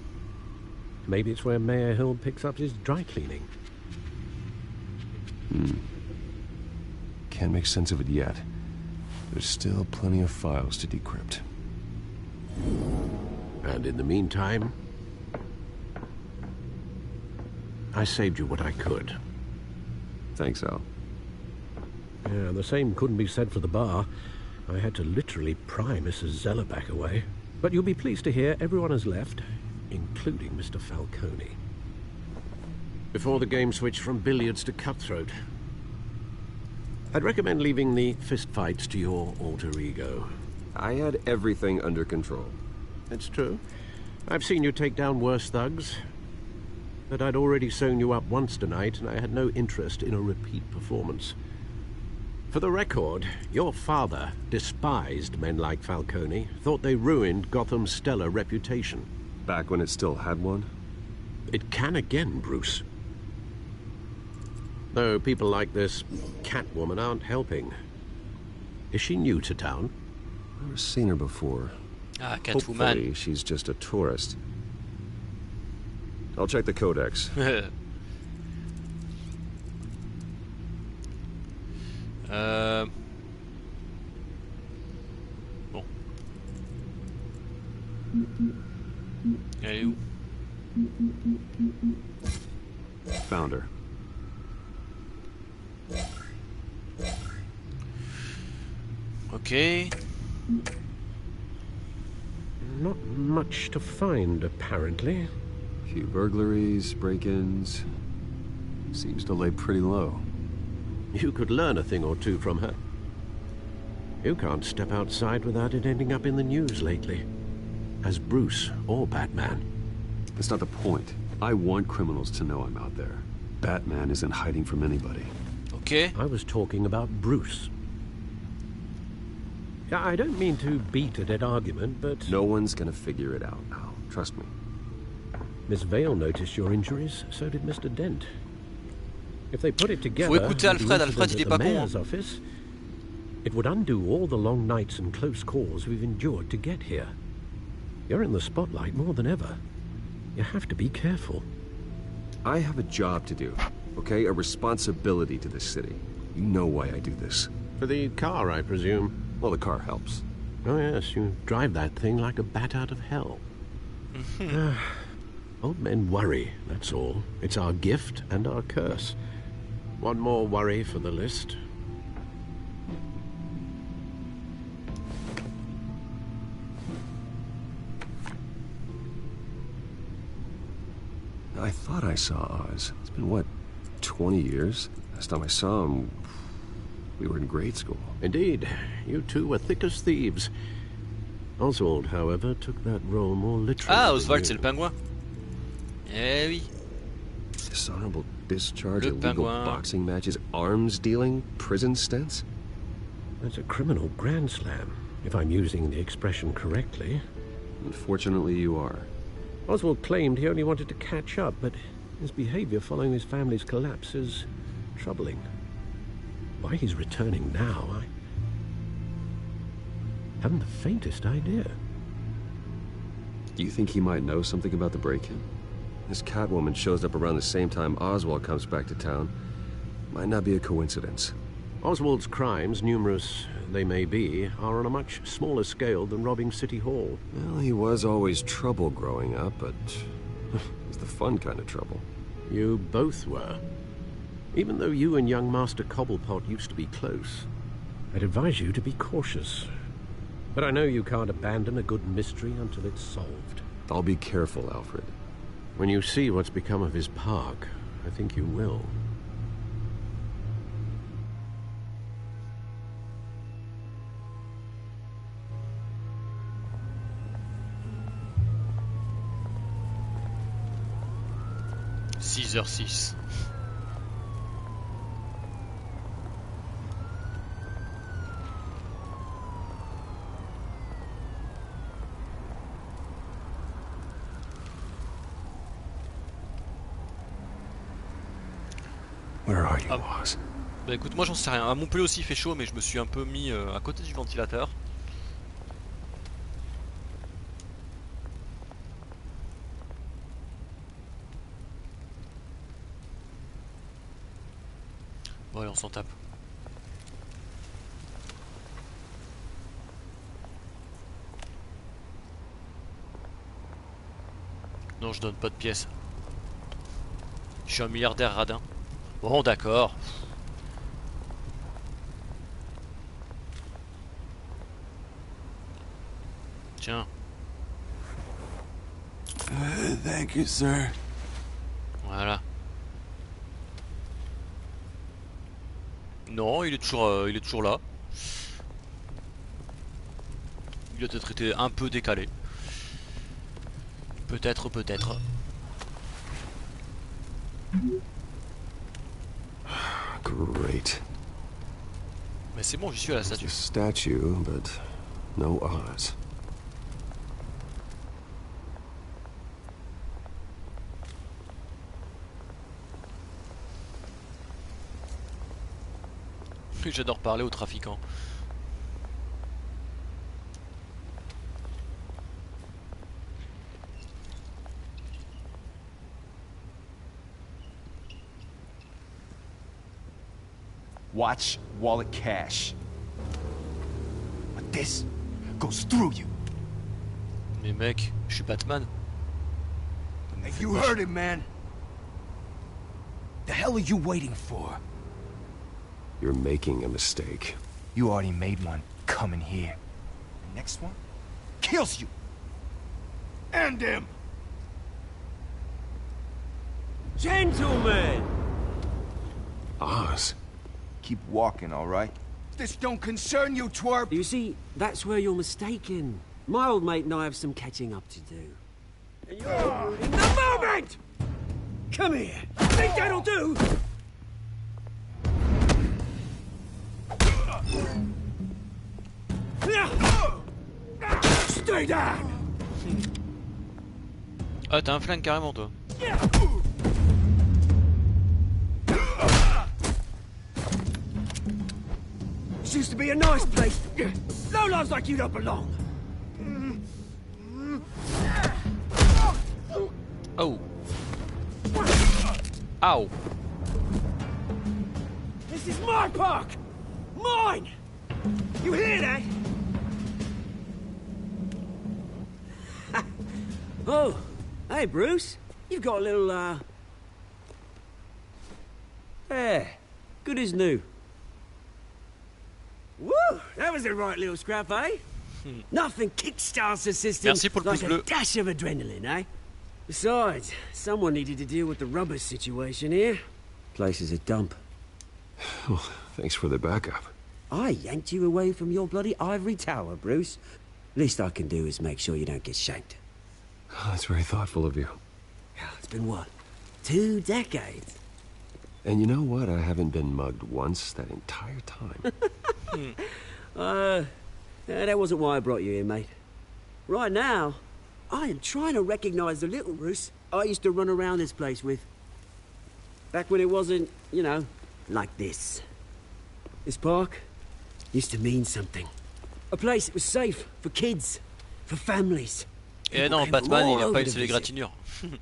Maybe it's where Mayor Hill picks up his dry cleaning. Can't make sense of it yet. There's still plenty of files to decrypt. And in the meantime, I saved you what I could. Thanks, Al. Yeah, the same couldn't be said for the bar. I had to literally pry Mrs. Zellerback away. But you'll be pleased to hear everyone has left, including Mr. Falcone. Before the game switched from billiards to cutthroat. I'd recommend leaving the fistfights to your alter ego. I had everything under control. It's true. I've seen you take down worse thugs. But I'd already sewn you up once tonight, and I had no interest in a repeat performance. For the record, your father despised men like Falcone, thought they ruined Gotham's stellar reputation. Back when it still had one? It can again, Bruce. Though people like this Catwoman aren't helping. Is she new to town? I've never seen her before. Ah, Catwoman. Hopefully she's just a tourist. I'll check the codex. Bon. Elle est où? Found her. Okay. Not much to find, apparently. Few burglaries, break-ins. Seems to lay pretty low. You could learn a thing or two from her. You can't step outside without it ending up in the news lately. As Bruce or Batman. That's not the point. I want criminals to know I'm out there. Batman isn't hiding from anybody. Okay. I was talking about Bruce. I don't mean to beat a dead argument, but... No one's gonna figure it out, Al. Trust me. Miss Vale noticed your injuries, so did Mr. Dent. If they put it together, Faut écouter Alfred. Alfred, il est pas con. Mayor's office, it would undo all the long nights and close calls we've endured to get here. You're in the spotlight more than ever. You have to be careful. I have a job to do, okay? A responsibility to this city. You know why I do this. For the car, I presume. Well, the car helps. Oh yes, you drive that thing like a bat out of hell. Old men worry, that's all. It's our gift and our curse. One more worry for the list. I thought I saw Oz. It's been, what, 20 years? Last time I saw him, we were in grade school. Indeed. You two were thick as thieves. Oswald, however, took that role more literally. Ah, Oswald, c'est le pingouin. Eh oui. Dishonorable discharge, Le illegal pingouin. boxing matches, arms dealing, prison stints? That's a criminal grand slam, if I'm using the expression correctly. Unfortunately, you are. Oswald claimed he only wanted to catch up, but his behavior following his family's collapse is troubling. Why he's returning now, I haven't the faintest idea. Do you think he might know something about the break-in? This Catwoman shows up around the same time Oswald comes back to town. Might not be a coincidence. Oswald's crimes, numerous they may be, are on a much smaller scale than robbing City Hall. Well, he was always trouble growing up, but it's the fun kind of trouble. You both were. Even though you and young Master Cobblepot used to be close, I'd advise you to be cautious. But I know you can't abandon a good mystery until it's solved. I'll be careful, Alfred. When you see what's become of his park, I think you will. Six heures 6. Where are you, Oz? Bah écoute, moi j'en sais rien. À Montpellier aussi il fait chaud, mais je me suis un peu mis à côté du ventilateur. Bon allez, on s'en tape. Non, je donne pas de pièces. Je suis un milliardaire radin. Bon, d'accord. Tiens. Thank you, sir. Voilà. Non, il est toujours là. Il a peut-être été un peu décalé. Peut-être. Great. Mais c'est bon, j'y suis à la Just statue. a statue, but no Oz. J'adore parler aux trafiquants. Watch wallet cash. But this goes through you. Mais mec, je suis Batman. Hey, you heard him, man. The hell are you waiting for? You're making a mistake. You already made one coming here. The next one kills you. End him. Gentlemen! Oz? Keep walking, all right? This don't concern you, twerp. You see, that's where you're mistaken. My old mate and I have some catching up to do. And you're ruining the moment! Come here. Think that'll do? Stay down! Ah, t'as un flingue carrément, toi. This used to be a nice place. No lives like you don't belong. Oh. Ow. This is my park! Mine! You hear that? Oh, hey Bruce. You've got a little, Yeah, good as new. Woo! That was a right little scrap, eh? Nothing kickstarts the system Merci pour le like pouce a bleu. dash of adrenaline, eh? Besides, someone needed to deal with the rubber situation here. Place is a dump. Well, thanks for the backup. I yanked you away from your bloody ivory tower, Bruce. Least I can do is make sure you don't get shanked. Oh, that's very thoughtful of you. It's been what? 2 decades? And you know what? I haven't been mugged once that entire time. That wasn't why I brought you here, mate. Right now, I am trying to recognize the little Bruce I used to run around this place with. Back when it wasn't, you know, like this. This park used to mean something. A place that was safe for kids, for families. Eh non, Batman, il a pas une seule égratignure.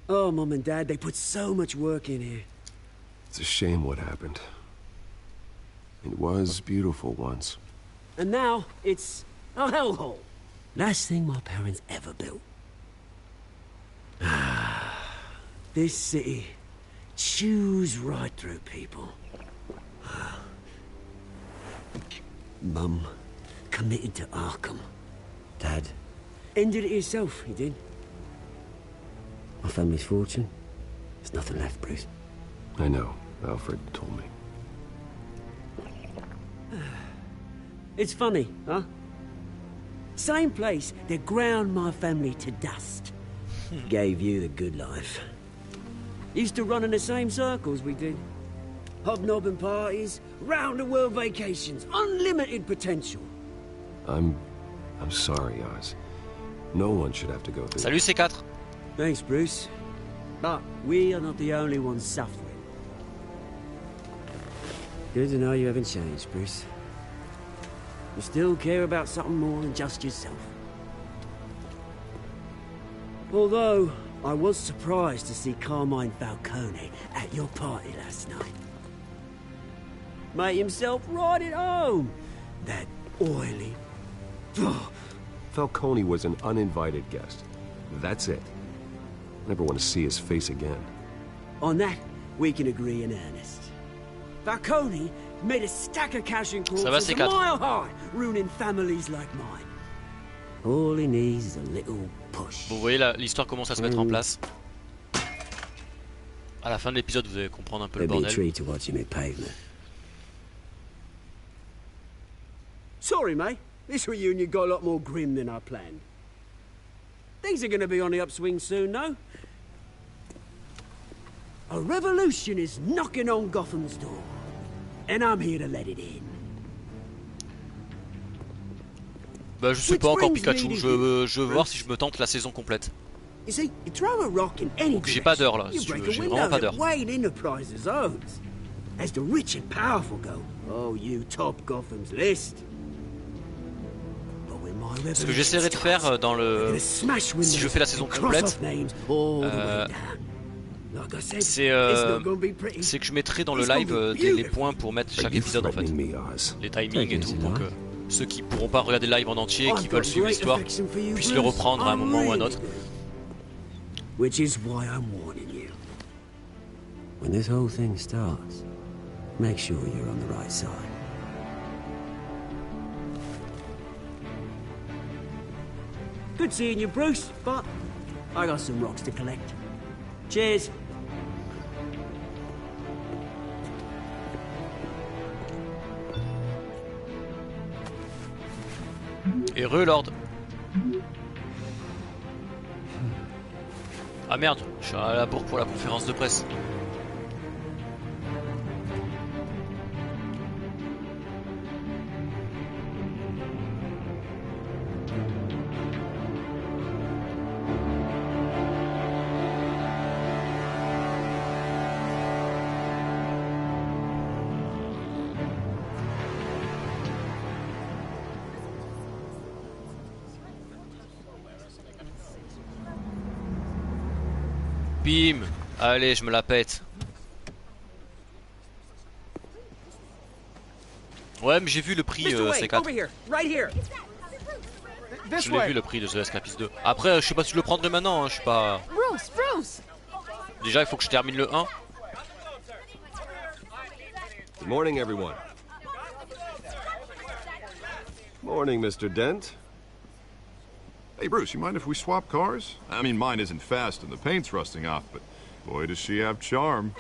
Oh, Mom and Dad, they put so much work in here. It's a shame what happened. It was beautiful once. And now, it's a hellhole. Last thing my parents ever built. This city chews right through people. Mum committed to Arkham. Dad ended it himself, he did. My family's fortune, there's nothing left, Bruce. I know. Alfred told me. It's funny, huh? Same place that ground my family to dust. Gave you the good life. Used to run in the same circles we did. Hobnobbing parties, round-the-world vacations, unlimited potential. I'm sorry, Oz. No one should have to go through. Salut C4. Thanks, Bruce. But we are not the only ones suffering. Good to know you haven't changed, Bruce. You still care about something more than just yourself. Although, I was surprised to see Carmine Falcone at your party last night. Made himself right at home. That oily... Falcone was an uninvited guest. That's it. Never want to see his face again. On that, we can agree in earnest. Falcone made a stack of cash in Ça va, corpses a C4. mile high, ruining families like mine. All he needs is a little push. Bon, vous voyez, l'histoire commence à se mettre en place. À la fin de l'épisode, vous allez comprendre un peu le bordel. Sorry, mate. This reunion got a lot more grim than I planned. Things are going to be on the upswing soon, though. A revolution is knocking on Gotham's door, and I'm here to let it in. Bah je sais pas encore Pikachu, je veux voir si je me tente la saison complète. Donc j'ai pas d'heure là, si tu veux, j'ai vraiment pas d'heure. Ce que j'essaierai de faire dans le... si je fais la saison complète, c'est que je mettrai dans le live les points pour mettre chaque épisode en fait. Les timings et tout pour que ceux qui pourront pas regarder le live en entier, qui veulent suivre l'histoire, puissent le reprendre à un moment ou à un autre. Which is why I'm warning you. When this whole thing starts, make sure you're on the right side. Good seeing you, Bruce, but I got some rocks to collect. Cheers. Heureux, Lord. Ah merde, je suis à la bourre pour la conférence de presse. Bim. Allez, je me la pète. Ouais, mais j'ai vu le prix C4. Je l'ai vu le prix de The Escapist 2. Après, je sais pas si je le prendrai maintenant, hein, je suis pas... Déjà, il faut que je termine le 1. Good morning, everyone. Morning, Mr. Dent. Hey, Bruce, you mind if we swap cars? I mean, mine isn't fast and the paint's rusting off, but boy, does she have charm.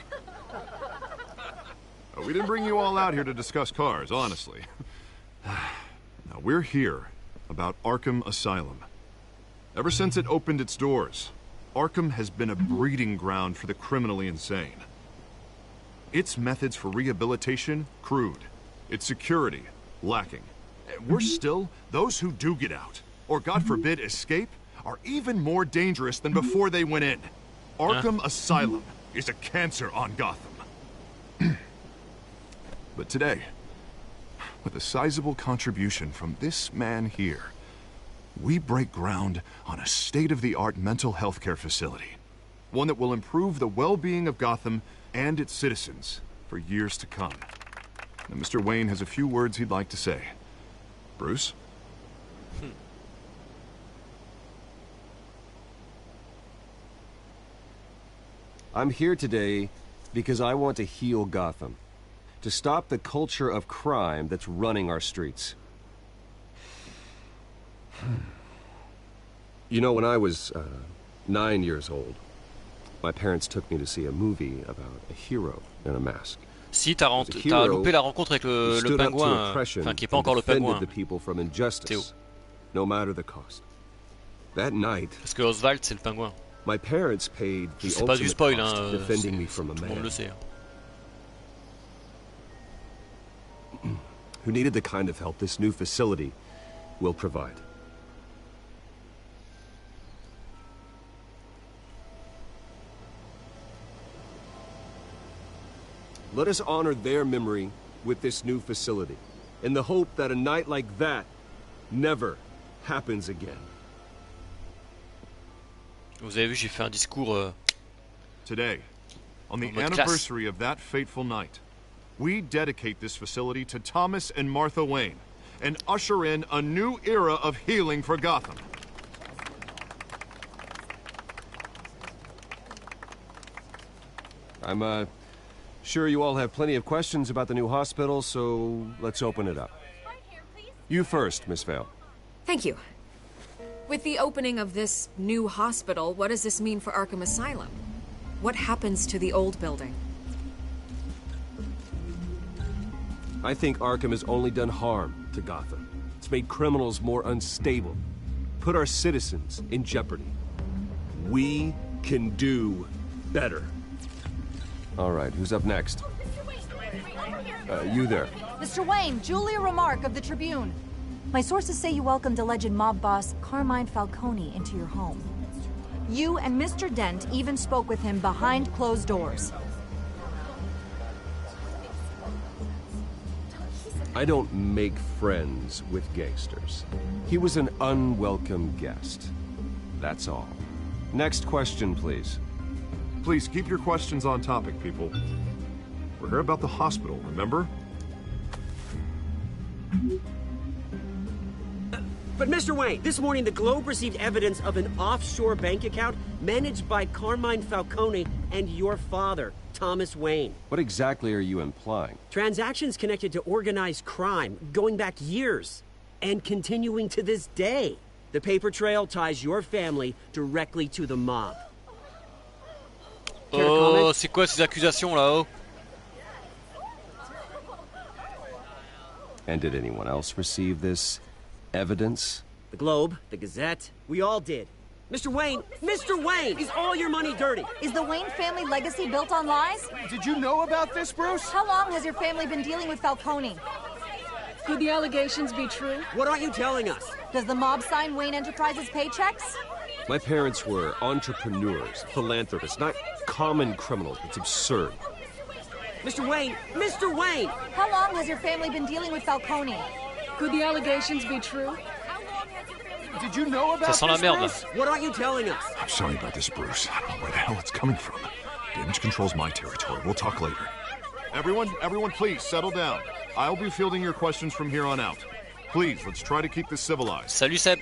We didn't bring you all out here to discuss cars, honestly. Now, we're here about Arkham Asylum. Ever since it opened its doors, Arkham has been a breeding ground for the criminally insane. Its methods for rehabilitation, crude. Its security, lacking. Worse still, those who do get out, or God forbid escape, are even more dangerous than before they went in. Arkham Asylum is a cancer on Gotham. But today, with a sizable contribution from this man here, we break ground on a state-of-the-art mental health care facility. One that will improve the well-being of Gotham and its citizens for years to come. Now, Mr. Wayne has a few words he'd like to say. Bruce? I'm here today because I want to heal Gotham. To stop the culture of crime that's running our streets. You know, when I was 9 years old, my parents took me to see a movie about a hero in a mask. Si t'as loupé la rencontre avec le pingouin, enfin qui est pas encore le pingouin. Théo. No matter the cost. That night, parce que Oswald c'est le pingouin. My parents paid the c'est pas du spoil, hein, defending me from a tout le monde le sait. Who needed the kind of help this new facility will provide. Let us honor their memory with this new facility, in the hope that a night like that never happens again. Vous avez vu, j'ai fait un discours Today, on the anniversary of that fateful night, we dedicate this facility to Thomas and Martha Wayne and usher in a new era of healing for Gotham. I'm sure you all have plenty of questions about the new hospital, so let's open it up. You first, Miss Vale. Thank you. With the opening of this new hospital, what does this mean for Arkham Asylum? What happens to the old building? I think Arkham has only done harm to Gotham. It's made criminals more unstable, put our citizens in jeopardy. We can do better. All right, who's up next? You there. Mr. Wayne, Julia Remark of the Tribune. My sources say you welcomed alleged mob boss Carmine Falcone into your home. You and Mr. Dent even spoke with him behind closed doors. I don't make friends with gangsters. He was an unwelcome guest. That's all. Next question, please. Please keep your questions on topic, people. We're here about the hospital, remember? But Mr. Wayne, this morning the Globe received evidence of an offshore bank account managed by Carmine Falcone and your father, Thomas Wayne. What exactly are you implying? Transactions connected to organized crime going back years and continuing to this day. The paper trail ties your family directly to the mob. Oh, c'est quoi ces accusations là-haut? And did anyone else receive this evidence? The Globe, the Gazette, we all did. Mr. Wayne, is all your money dirty? Is the Wayne family legacy built on lies? Did you know about this, Bruce? How long has your family been dealing with Falcone? Could the allegations be true? What aren't you telling us? Does the mob sign Wayne Enterprises paychecks? My parents were entrepreneurs, philanthropists, not common criminals. It's absurd. Mr. Wayne! How long has your family been dealing with Falcone? Could the allegations be true? Did you know about Ça sent la merde. Bruce? What aren't you telling us? I'm sorry about this, Bruce. I don't know where the hell it's coming from. Damage control's my territory. We'll talk later. Everyone, please, settle down. I'll be fielding your questions from here on out. Please, let's try to keep this civilized. Salut Seb.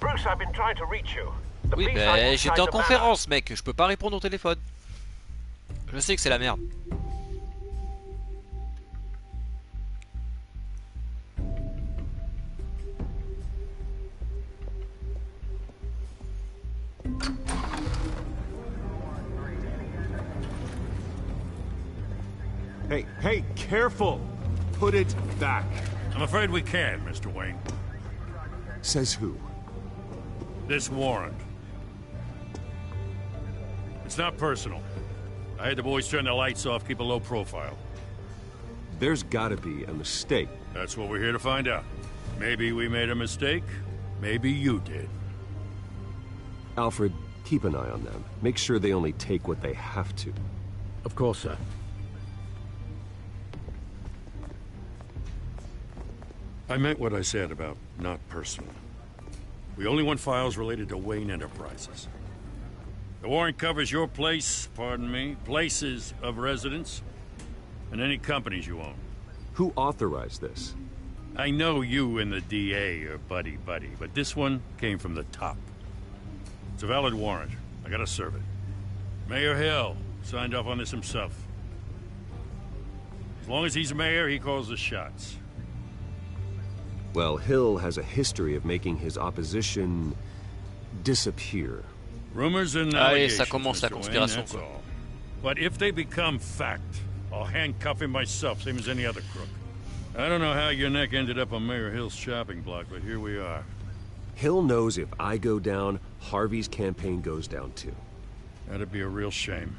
Bruce, I've been trying to reach you. Oui, ben j'étais en conférence, mec. Je peux pas répondre au téléphone. Je sais que c'est la merde. Hey, careful! Put it back. I'm afraid we can't, Mr. Wayne. Says who? This warrant. It's not personal. I had the boys turn the lights off, keep a low profile. There's gotta be a mistake. That's what we're here to find out. Maybe we made a mistake. Maybe you did. Alfred, keep an eye on them. Make sure they only take what they have to. Of course, sir. I meant what I said about not personal. We only want files related to Wayne Enterprises. The warrant covers your place, pardon me, places of residence, and any companies you own. Who authorized this? I know you and the DA are buddy-buddy, but this one came from the top. It's a valid warrant. I gotta serve it. Mayor Hill signed off on this himself. As long as he's mayor, he calls the shots. Well, Hill has a history of making his opposition disappear. Rumors and Allez, allegations, ça commence la Mr. Wayne, conspiration, that's quoi. all. But if they become fact, I'll handcuff him myself, same as any other crook. I don't know how your neck ended up on Mayor Hill's shopping block, but here we are. Hill knows if I go down, Harvey's campaign goes down too. That'd be a real shame.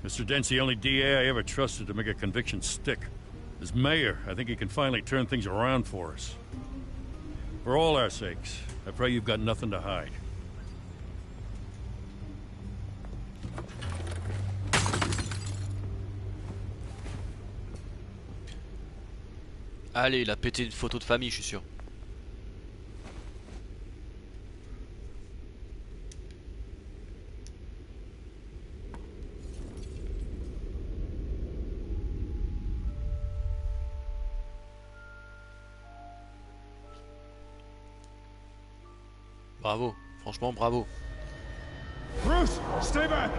Mr. Dent's the only DA I ever trusted to make a conviction stick. As mayor, I think he can finally turn things around for us. For all our sakes, I pray you've got nothing to hide. Allez, il a pété une photo de famille, je suis sûr. Bravo, franchement bravo. Bruce, stay back.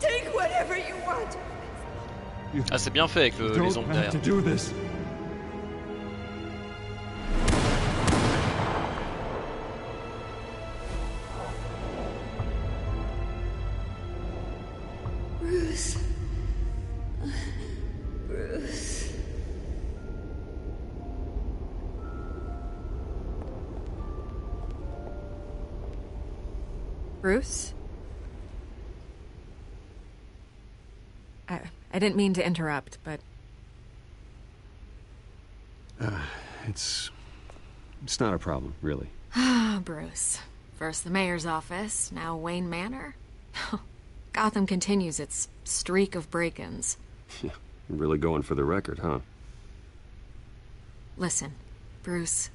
Take whatever you want. Ah, c'est bien fait avec les ombres derrière. Bruce? I didn't mean to interrupt, but... It's not a problem, really. Ah, Bruce. First the mayor's office, now Wayne Manor. Gotham continues its streak of break-ins. You're really going for the record, huh? Listen, Bruce.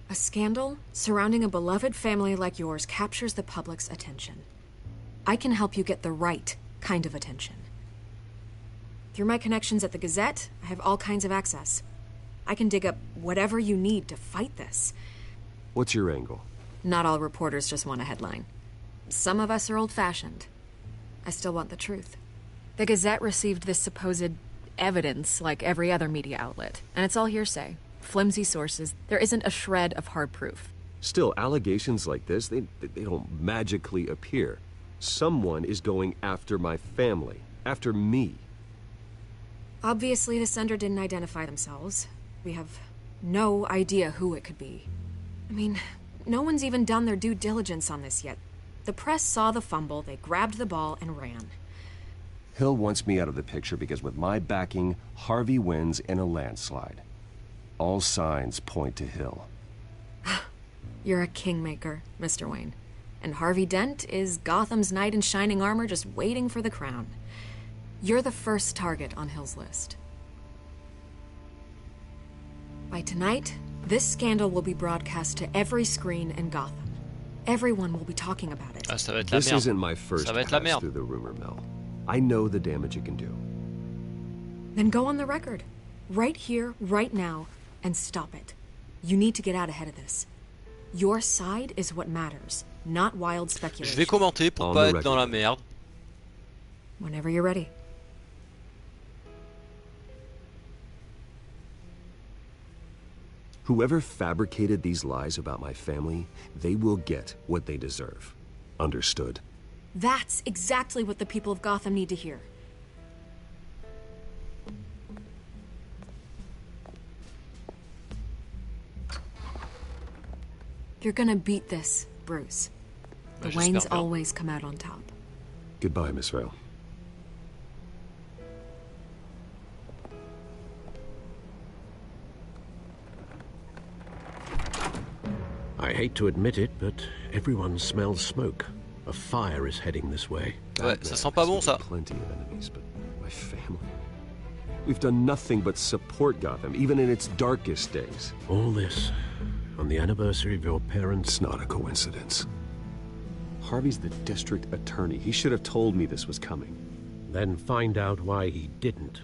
A scandal surrounding a beloved family like yours captures the public's attention. I can help you get the right kind of attention. Through my connections at the Gazette, I have all kinds of access. I can dig up whatever you need to fight this. What's your angle? Not all reporters just want a headline. Some of us are old-fashioned. I still want the truth. The Gazette received this supposed evidence like every other media outlet, and it's all hearsay. Flimsy sources. There isn't a shred of hard proof. Still, allegations like this, they don't magically appear. Someone is going after my family, after me. Obviously, the sender didn't identify themselves. We have no idea who it could be. I mean, no one's even done their due diligence on this yet. The press saw the fumble, they grabbed the ball and ran. Hill wants me out of the picture because with my backing, Harvey wins in a landslide. All signs point to Hill. You're a kingmaker, Mr. Wayne. And Harvey Dent is Gotham's knight in shining armor just waiting for the crown. You're the first target on Hill's list. By tonight, this scandal will be broadcast to every screen in Gotham. Everyone will be talking about it. Ça va être la This merde. isn't my first Ça va être la pass merde. through the rumor mill. I know the damage it can do. Then go on the record. Right here, right now, and stop it. You need to get out ahead of this. Your side is what matters, not wild speculation. Je vais commenter pour pas être dans la merde. Whenever you're ready. Whoever fabricated these lies about my family, they will get what they deserve. Understood? That's exactly what the people of Gotham need to hear. You're gonna beat this, Bruce. The Waynes always come out on top. Goodbye, Miss Vale. I hate to admit it, but everyone smells smoke. A fire is heading this way. Ouais, ça sent pas bon, ça. Plenty of enemies, but my family. We've done nothing but support Gotham, even in its darkest days. All this on the anniversary of your parents'... It's not a coincidence. Harvey's the district attorney. He should have told me this was coming. Then find out why he didn't.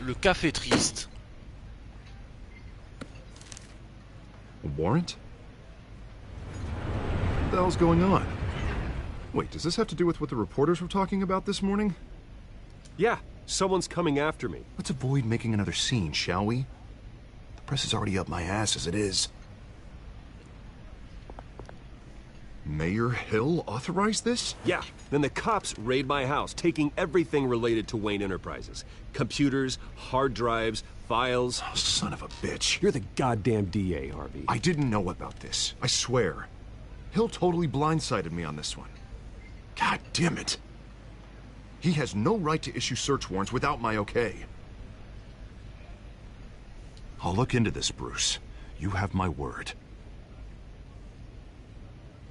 Le café triste. A warrant? What the hell's going on? Wait, does this have to do with what the reporters were talking about this morning? Yeah, someone's coming after me. Let's avoid making another scene, shall we? The press is already up my ass as it is. Mayor Hill authorized this? Yeah, then the cops raid my house, taking everything related to Wayne Enterprises. Computers, hard drives, files. Oh, son of a bitch. You're the goddamn DA, Harvey. I didn't know about this. I swear. Hill totally blindsided me on this one. God damn it. He has no right to issue search warrants without my okay. I'll look into this, Bruce. You have my word.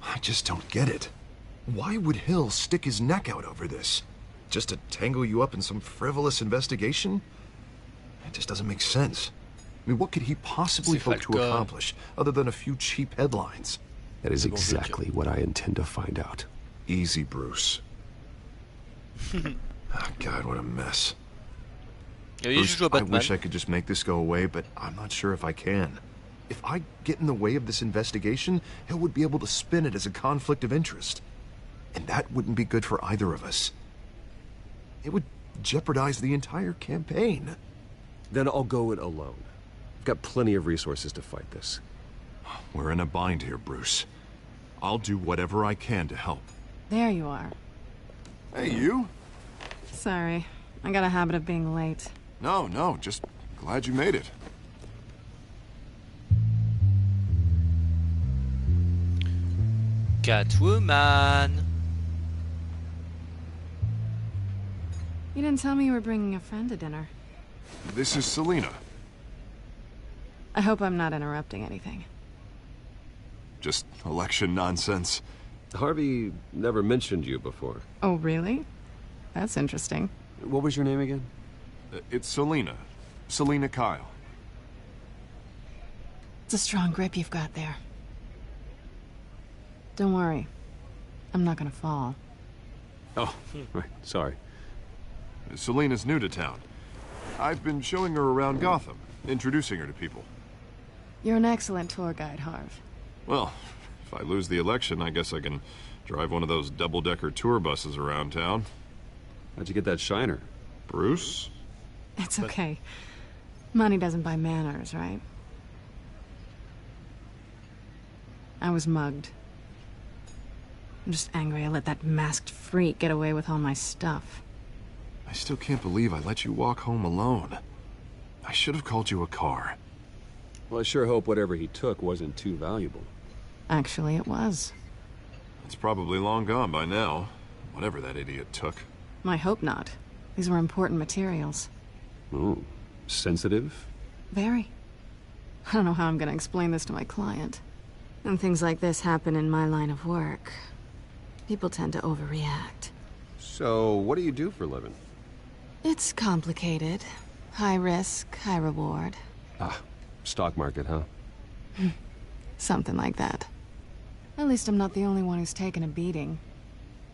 I just don't get it. Why would Hill stick his neck out over this? Just to tangle you up in some frivolous investigation? It just doesn't make sense. I mean, what could he possibly hope to accomplish other than a few cheap headlines? That is exactly what I intend to find out. Easy, Bruce. Oh, God, what a mess. Bruce, I wish I could just make this go away, but I'm not sure if I can. If I get in the way of this investigation, Hill would be able to spin it as a conflict of interest. And that wouldn't be good for either of us. It would jeopardize the entire campaign. Then I'll go it alone. I've got plenty of resources to fight this. We're in a bind here, Bruce. I'll do whatever I can to help. There you are. Hey, you. Sorry. I got a habit of being late. No, just glad you made it. Catwoman. You didn't tell me you were bringing a friend to dinner. This is Selina. I hope I'm not interrupting anything. Just election nonsense. Harvey never mentioned you before. Oh, really? That's interesting. What was your name again? It's Selina. Selina Kyle. It's a strong grip you've got there. Don't worry. I'm not gonna fall. Oh, right. Sorry. Selina's new to town. I've been showing her around Gotham, introducing her to people. You're an excellent tour guide, Harv. Well, if I lose the election, I guess I can drive one of those double-decker tour buses around town. How'd you get that shiner? Bruce? It's okay. Money doesn't buy manners, right? I was mugged. I'm just angry I let that masked freak get away with all my stuff. I still can't believe I let you walk home alone. I should have called you a car. Well, I sure hope whatever he took wasn't too valuable. Actually, it was. It's probably long gone by now, whatever that idiot took. I hope not. These were important materials. Ooh, sensitive? Very. I don't know how I'm gonna explain this to my client. When things like this happen in my line of work, people tend to overreact. So, what do you do for a living? It's complicated. High risk, high reward. Ah, stock market, huh? Something like that. At least I'm not the only one who's taken a beating.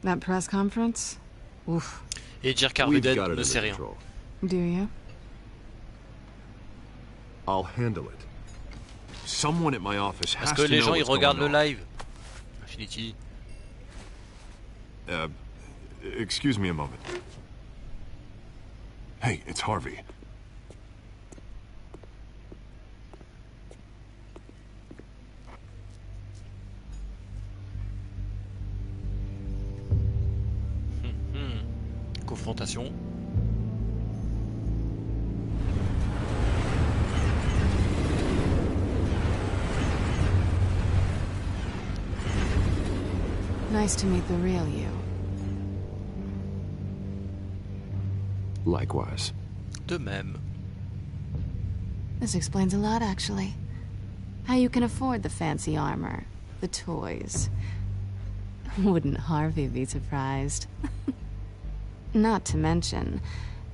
That press conference? Oof. Et dire qu'Harvey Dent ne sait rien. Do you? I'll handle it. Someone at my office has Parce que to les know gens ils what's regardent going le on. live. Infinity. Excuse me a moment. Hey, it's Harvey. Confrontation. Nice to meet the real you. Likewise. De même. This explains a lot, actually. How you can afford the fancy armor, the toys. Wouldn't Harvey be surprised? Not to mention,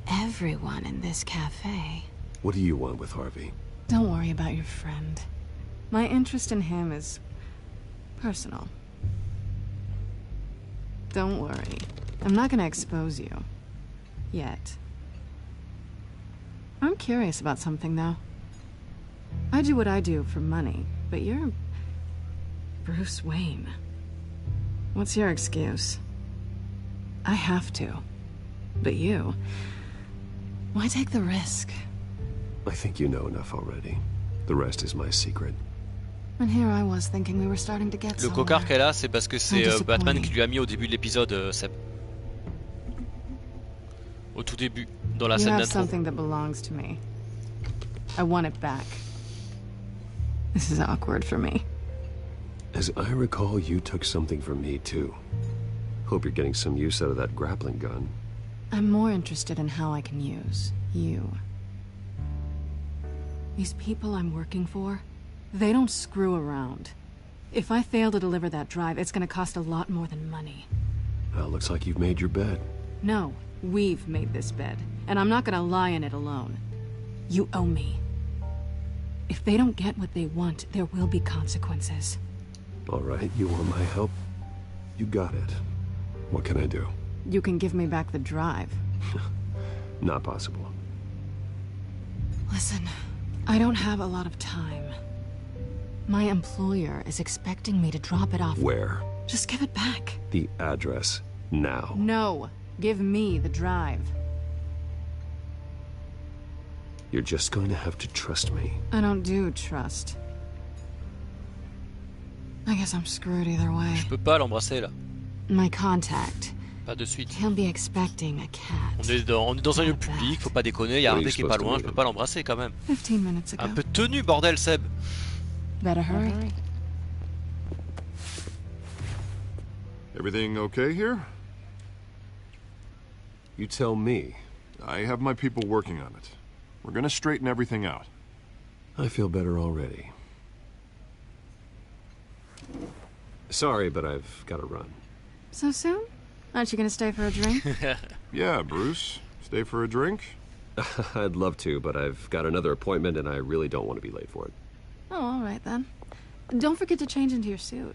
everyone in this cafe. What do you want with Harvey? Don't worry about your friend. My interest in him is personal. Don't worry. I'm not gonna expose you. Yet. I'm curious about something, though. I do what I do for money, but you're Bruce Wayne. What's your excuse? I have to. But you... why take the risk? I think you know enough already. The rest is my secret. And here I was thinking we were starting to get Le cocard qu'elle a, c'est parce que c'est Batman qui lui a mis au début de l'épisode, Seb. Au tout début, dans la scène You have d'intro. something that belongs to me. I want it back. This is awkward for me. As I recall, you took something from me, too. Hope you're getting some use out of that grappling gun. I'm more interested in how I can use you. These people I'm working for, they don't screw around. If I fail to deliver that drive, it's gonna cost a lot more than money. Well, looks like you've made your bed. No, we've made this bed, and I'm not gonna lie in it alone. You owe me. If they don't get what they want, there will be consequences. All right, you want my help? You got it. What can I do? You can give me back the drive. Not possible. Listen, I don't have a lot of time. My employer is expecting me to drop it off. Where? Just give it back. The address, now. No, give me the drive. You're just going to have to trust me. I don't do trust. I guess I'm screwed either way. Je peux pas l'embrasser là. My contact. Pas de suite. He'll be expecting a cat. On est dans un lieu public, faut pas déconner, il y a Harvey qui est pas loin, je peux pas l'embrasser quand même. 15 minutes ago. Un peu de tenue, bordel, Seb. Better hurry. Everything okay here? You tell me. I have my people working on it. We're gonna straighten everything out. I feel better already. Sorry, but I've got to run. So soon? Aren't you gonna stay for a drink? Yeah, Bruce. Stay for a drink? I'd love to, but I've got another appointment and I really don't want to be late for it. Oh, all right then. Don't forget to change into your suit.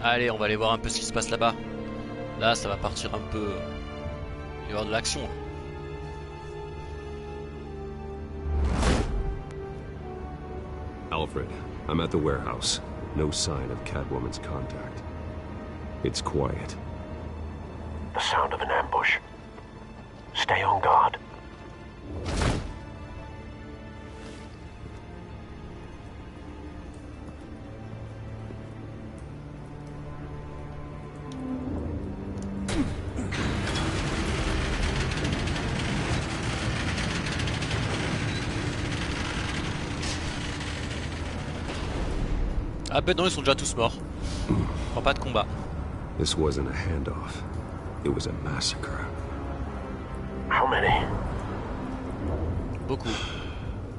Allez, on va aller voir un peu ce qui se passe là-bas. Là, ça va partir un peu... Il va y avoir de l'action. Alfred, I'm at the warehouse. No sign of Catwoman's contact. It's quiet. The sound of an ambush. Stay on guard. Ah ben non, ils sont déjà tous morts. Prends pas de combat. This wasn't a handoff. It was a massacre. How many? Beaucoup.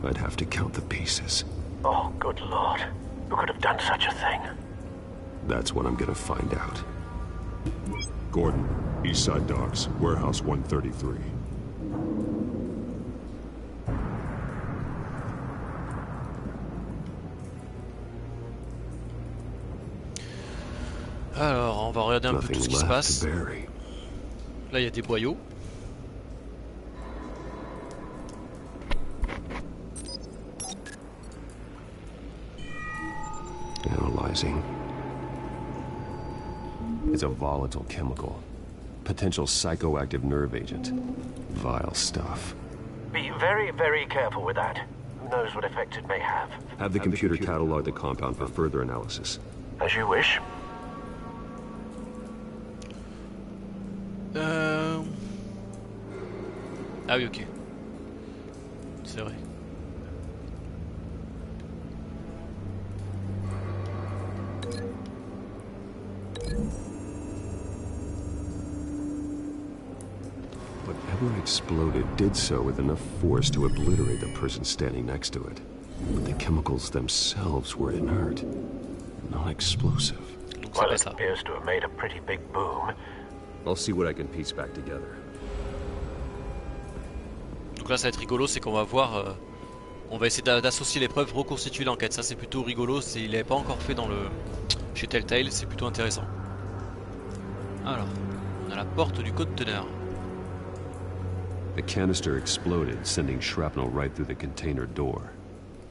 I'd have to count the pieces. Oh, good lord. Who could have done such a thing? That's what I'm gonna find out. Gordon, East Side Docks, Warehouse 133. Alors, on va regarder un peu tout ce qui se passe. Là, il y a des boyaux. Analyzing. It's a volatile chemical. Potential psychoactive nerve agent. Vile stuff. Be very, very careful with that. Who knows what effect it may have. Have the computer catalog the compound for further analysis. As you wish. Ah oui, ok. C'est vrai. Whatever exploded did so with enough force to obliterate the person standing next to it. But the chemicals themselves were inert, not explosive. Well, it appears to have made a pretty big boom. I'll see what I can piece back together. Donc là, ça va être rigolo, c'est qu'on va voir... on va essayer d'associer les preuves, reconstituer l'enquête. Ça, c'est plutôt rigolo. Il n'est pas encore fait dans le... chez Telltale, c'est plutôt intéressant. Alors, on a la porte du conteneur. The canister exploded, sending shrapnel right through the container door.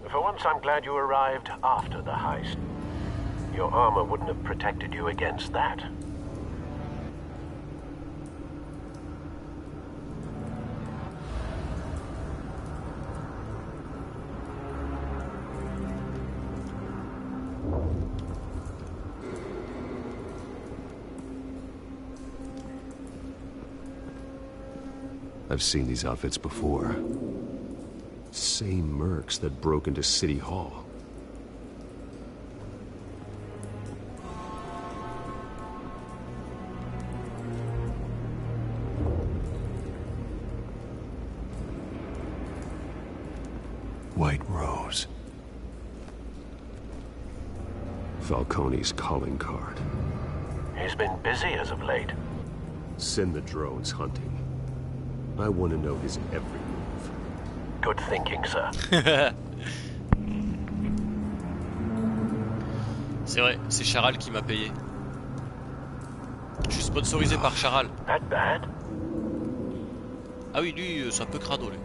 For once, I'm glad you arrived after the heist. Your armor wouldn't have protected you against that. I've seen these outfits before. Same mercs that broke into City Hall. White Rose. Falcone's calling card. He's been busy as of late. Send the drones hunting. I want to know his every move. Good thinking, sir. C'est vrai, c'est Charal qui m'a payé. Je suis sponsorisé par Charal. That bad? Ah oui, lui, c'est un peu crado, lui.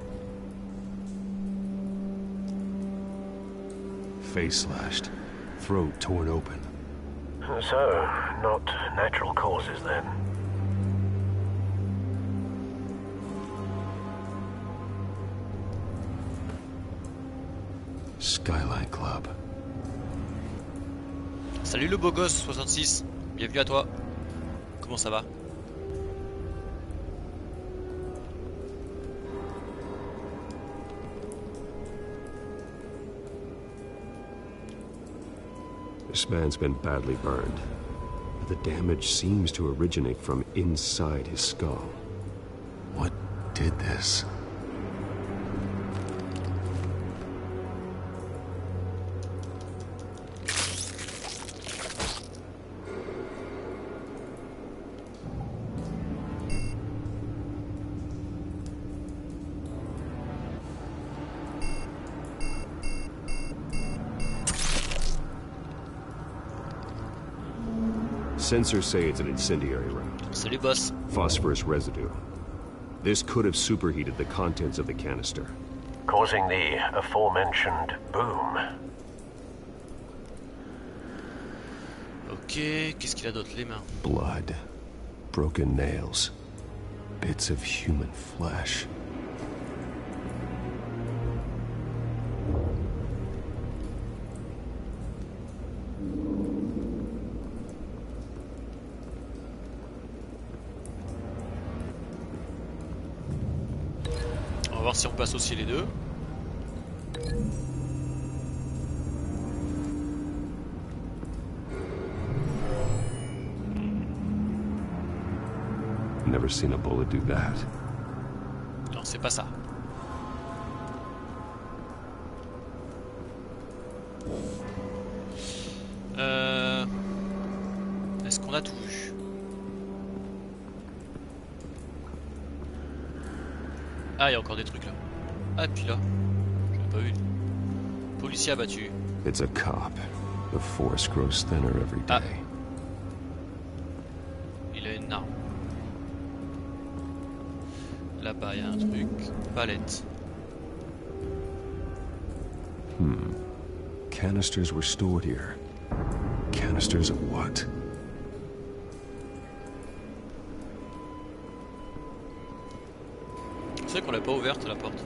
Face slashed. Throat torn open. So, not natural causes then. Skyline Club. Salut le beau gosse 66, bienvenue à toi. Comment ça va? This man's been badly burned. The damage seems to originate from inside his skull. What did this? Sensors say it's an incendiary round. Salut boss. Phosphorus residue. This could have superheated the contents of the canister, causing the aforementioned boom. Ok, qu'est-ce qu'il a d'autre? Les mains. Blood. Broken nails. Bits of human flesh. On va voir si on peut associer les deux. Never seen a bullet do that. Non, c'est pas ça. Est-ce qu'on a tout vu? Ah, il y a encore des trucs là. Ah, et puis là, j'avais pas vu. Policier abattu. It's a cop. The force grows thinner every day. Ah. Il a une arme. Là-bas, il y a un truc. Palette. Canisters were stored here. Canisters of what? C'est vrai qu'on l'a pas ouverte la porte.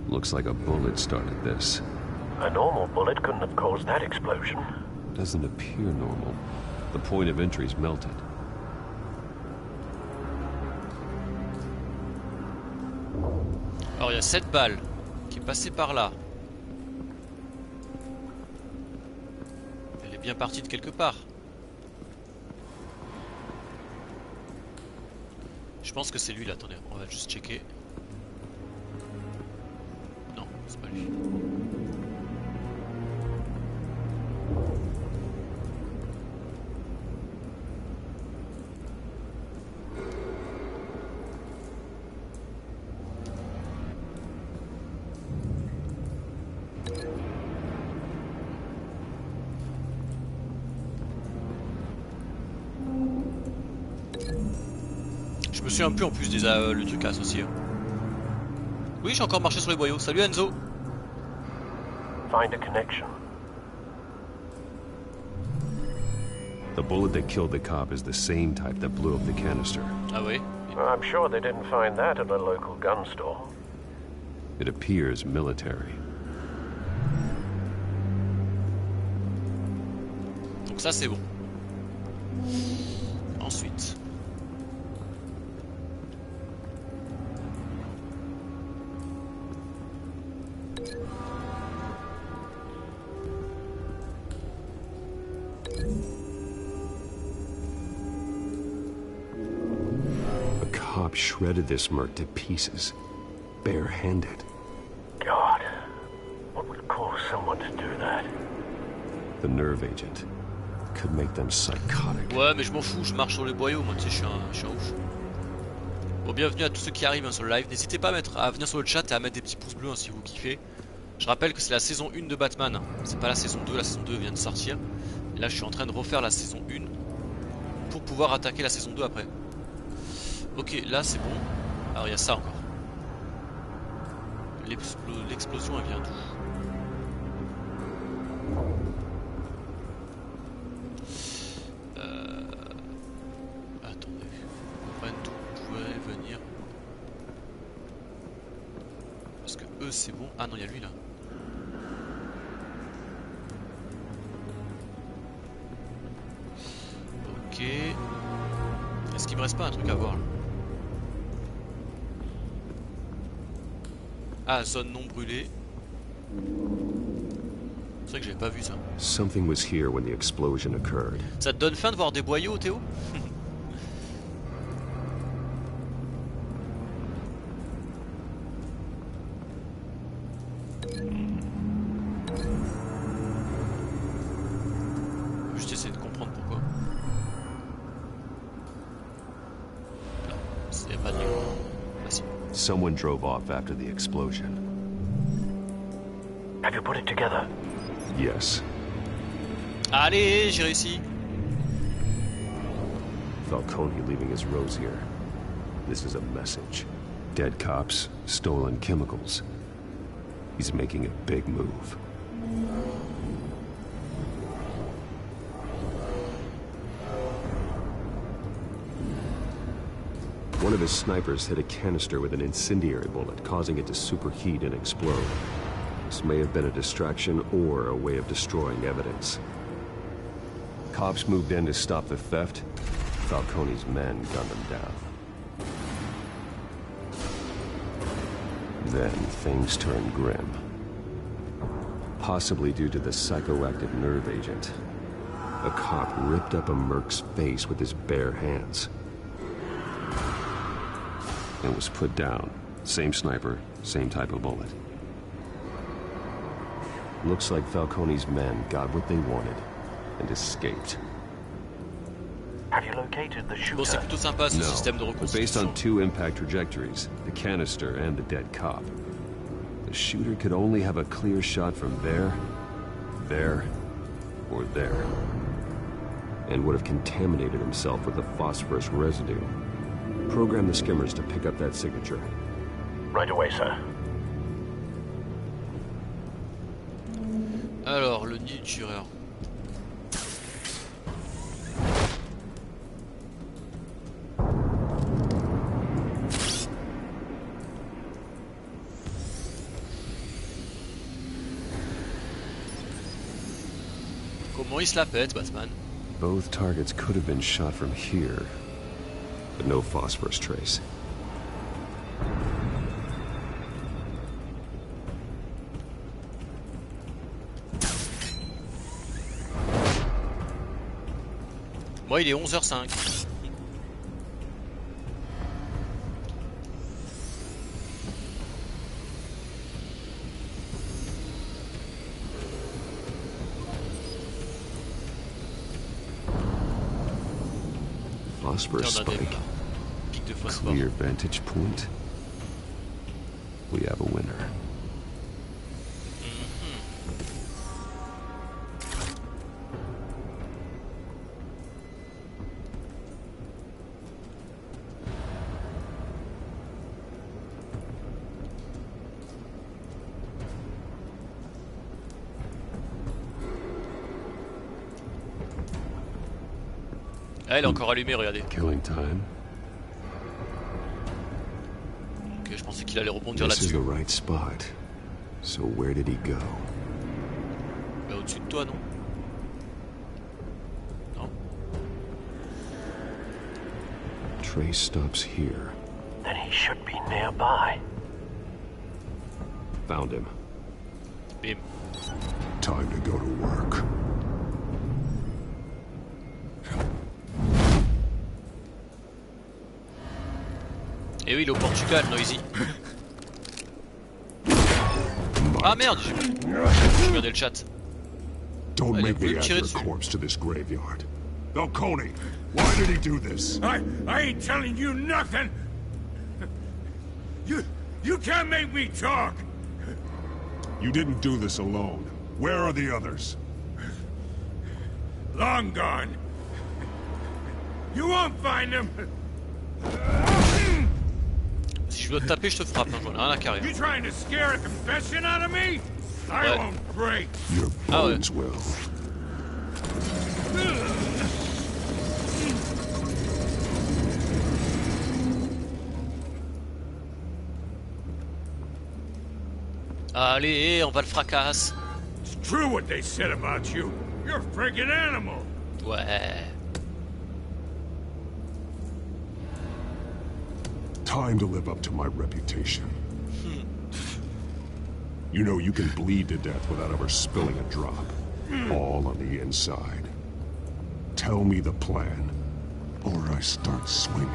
Looks like a bullet started this. A normal bullet couldn't have caused that explosion. Doesn't appear normal. The point of entry's melted. Alors il y a cette balle qui est passée par là. Elle est bien partie de quelque part. Je pense que c'est lui là, attendez, on va juste checker. Non, c'est pas lui. Je me souviens plus en plus des le truc à associer. Oui, j'ai encore marché sur les boyaux. Salut Enzo. Find a connection. The bullet that killed the cop is the same type that blew up the canister. Ah oui. I'm sure they didn't find that at a local gun store. It appears military. Donc ça c'est bon. Ensuite. Cop shredded this merc to pieces, barehanded. God, what would cause someone to do that? The nerve agent could make them psychotic. Ouais, mais je m'en fous, je marche sur les boyaux, moi, tu sais, je suis un ouf. Bon, bienvenue à tous ceux qui arrivent hein, sur le live. N'hésitez pas à venir sur le chat et à mettre des petits pouces bleus hein, si vous kiffez. Je rappelle que c'est la saison 1 de Batman, c'est pas la saison 2, la saison 2 vient de sortir. Et là, je suis en train de refaire la saison 1 pour pouvoir attaquer la saison 2 après. Ok, là c'est bon. Alors il y a ça encore. L'explosion, elle vient d'où? Attendez. D'où pourrait venir? Parce que eux, c'est bon. Ah non, il y a lui là. Ok. Est-ce qu'il me reste pas un truc à voir là? Ah, zone non brûlée. C'est vrai que j'avais pas vu ça. Something was here when the explosion occurred. Ça te donne faim de voir des boyaux, Théo? Juste essayer de comprendre pourquoi. Là, c'est pas de livre. Ah si. Someone drove off after the explosion. Have you put it together? Yes. Allez, j'ai réussi. Falcone leaving his rose here. This is a message. Dead cops, stolen chemicals. He's making a big move. One of his snipers hit a canister with an incendiary bullet, causing it to superheat and explode. This may have been a distraction or a way of destroying evidence. Cops moved in to stop the theft. Falcone's men gunned them down. Then things turned grim. Possibly due to the psychoactive nerve agent. A cop ripped up a merc's face with his bare hands. And was put down. Same sniper, same type of bullet. Looks like Falcone's men got what they wanted and escaped. Have you located the shooter? Bon, c'est plutôt sympa ce système de No, reconstruction. based on two impact trajectories, the canister and the dead cop. The shooter could only have a clear shot from there, or there. And would have contaminated himself with the phosphorus residue. Program the skimmers to pick up that signature. Right away, sir. Alors, le nid du tueur. Comment il se la pète, Batman? Both targets could have been shot from here, but no phosphorus trace. Moi, il est 11h05. Phosphorus spike. Clear vantage point. We have a winner. Ah, elle est encore allumée, regardez. Killing time. Ok, je pensais qu'il allait rebondir This is là-dessus. the right spot. So where did he go? Bah, au-dessus de toi, non? Non. Trace stops here. Then he should be nearby. Found him. Bim. Time to go to work. Et oui, il est au Portugal, Noisy. Ah merde, j'ai regardé le chat. Don't Allez, make vous me me add tirez your dessus. corpse to this graveyard. Falcone, why did he do this? I ain't telling you nothing. You can't make me talk. You didn't do this alone. Where are the others? Long gone. You won't find them. Vas-y, Si je dois te taper, je te frappe, hein, j'en ai rien à carrer. You trying to scare a confession out of me? I Ouais. won't break. Your bones will. Allez, on va le fracasse. It's true what they said about you. You're a freaking animal. Ouais. Time to live up to my reputation. You know you can bleed to death without ever spilling a drop. All on the inside. Tell me the plan, or I start swinging.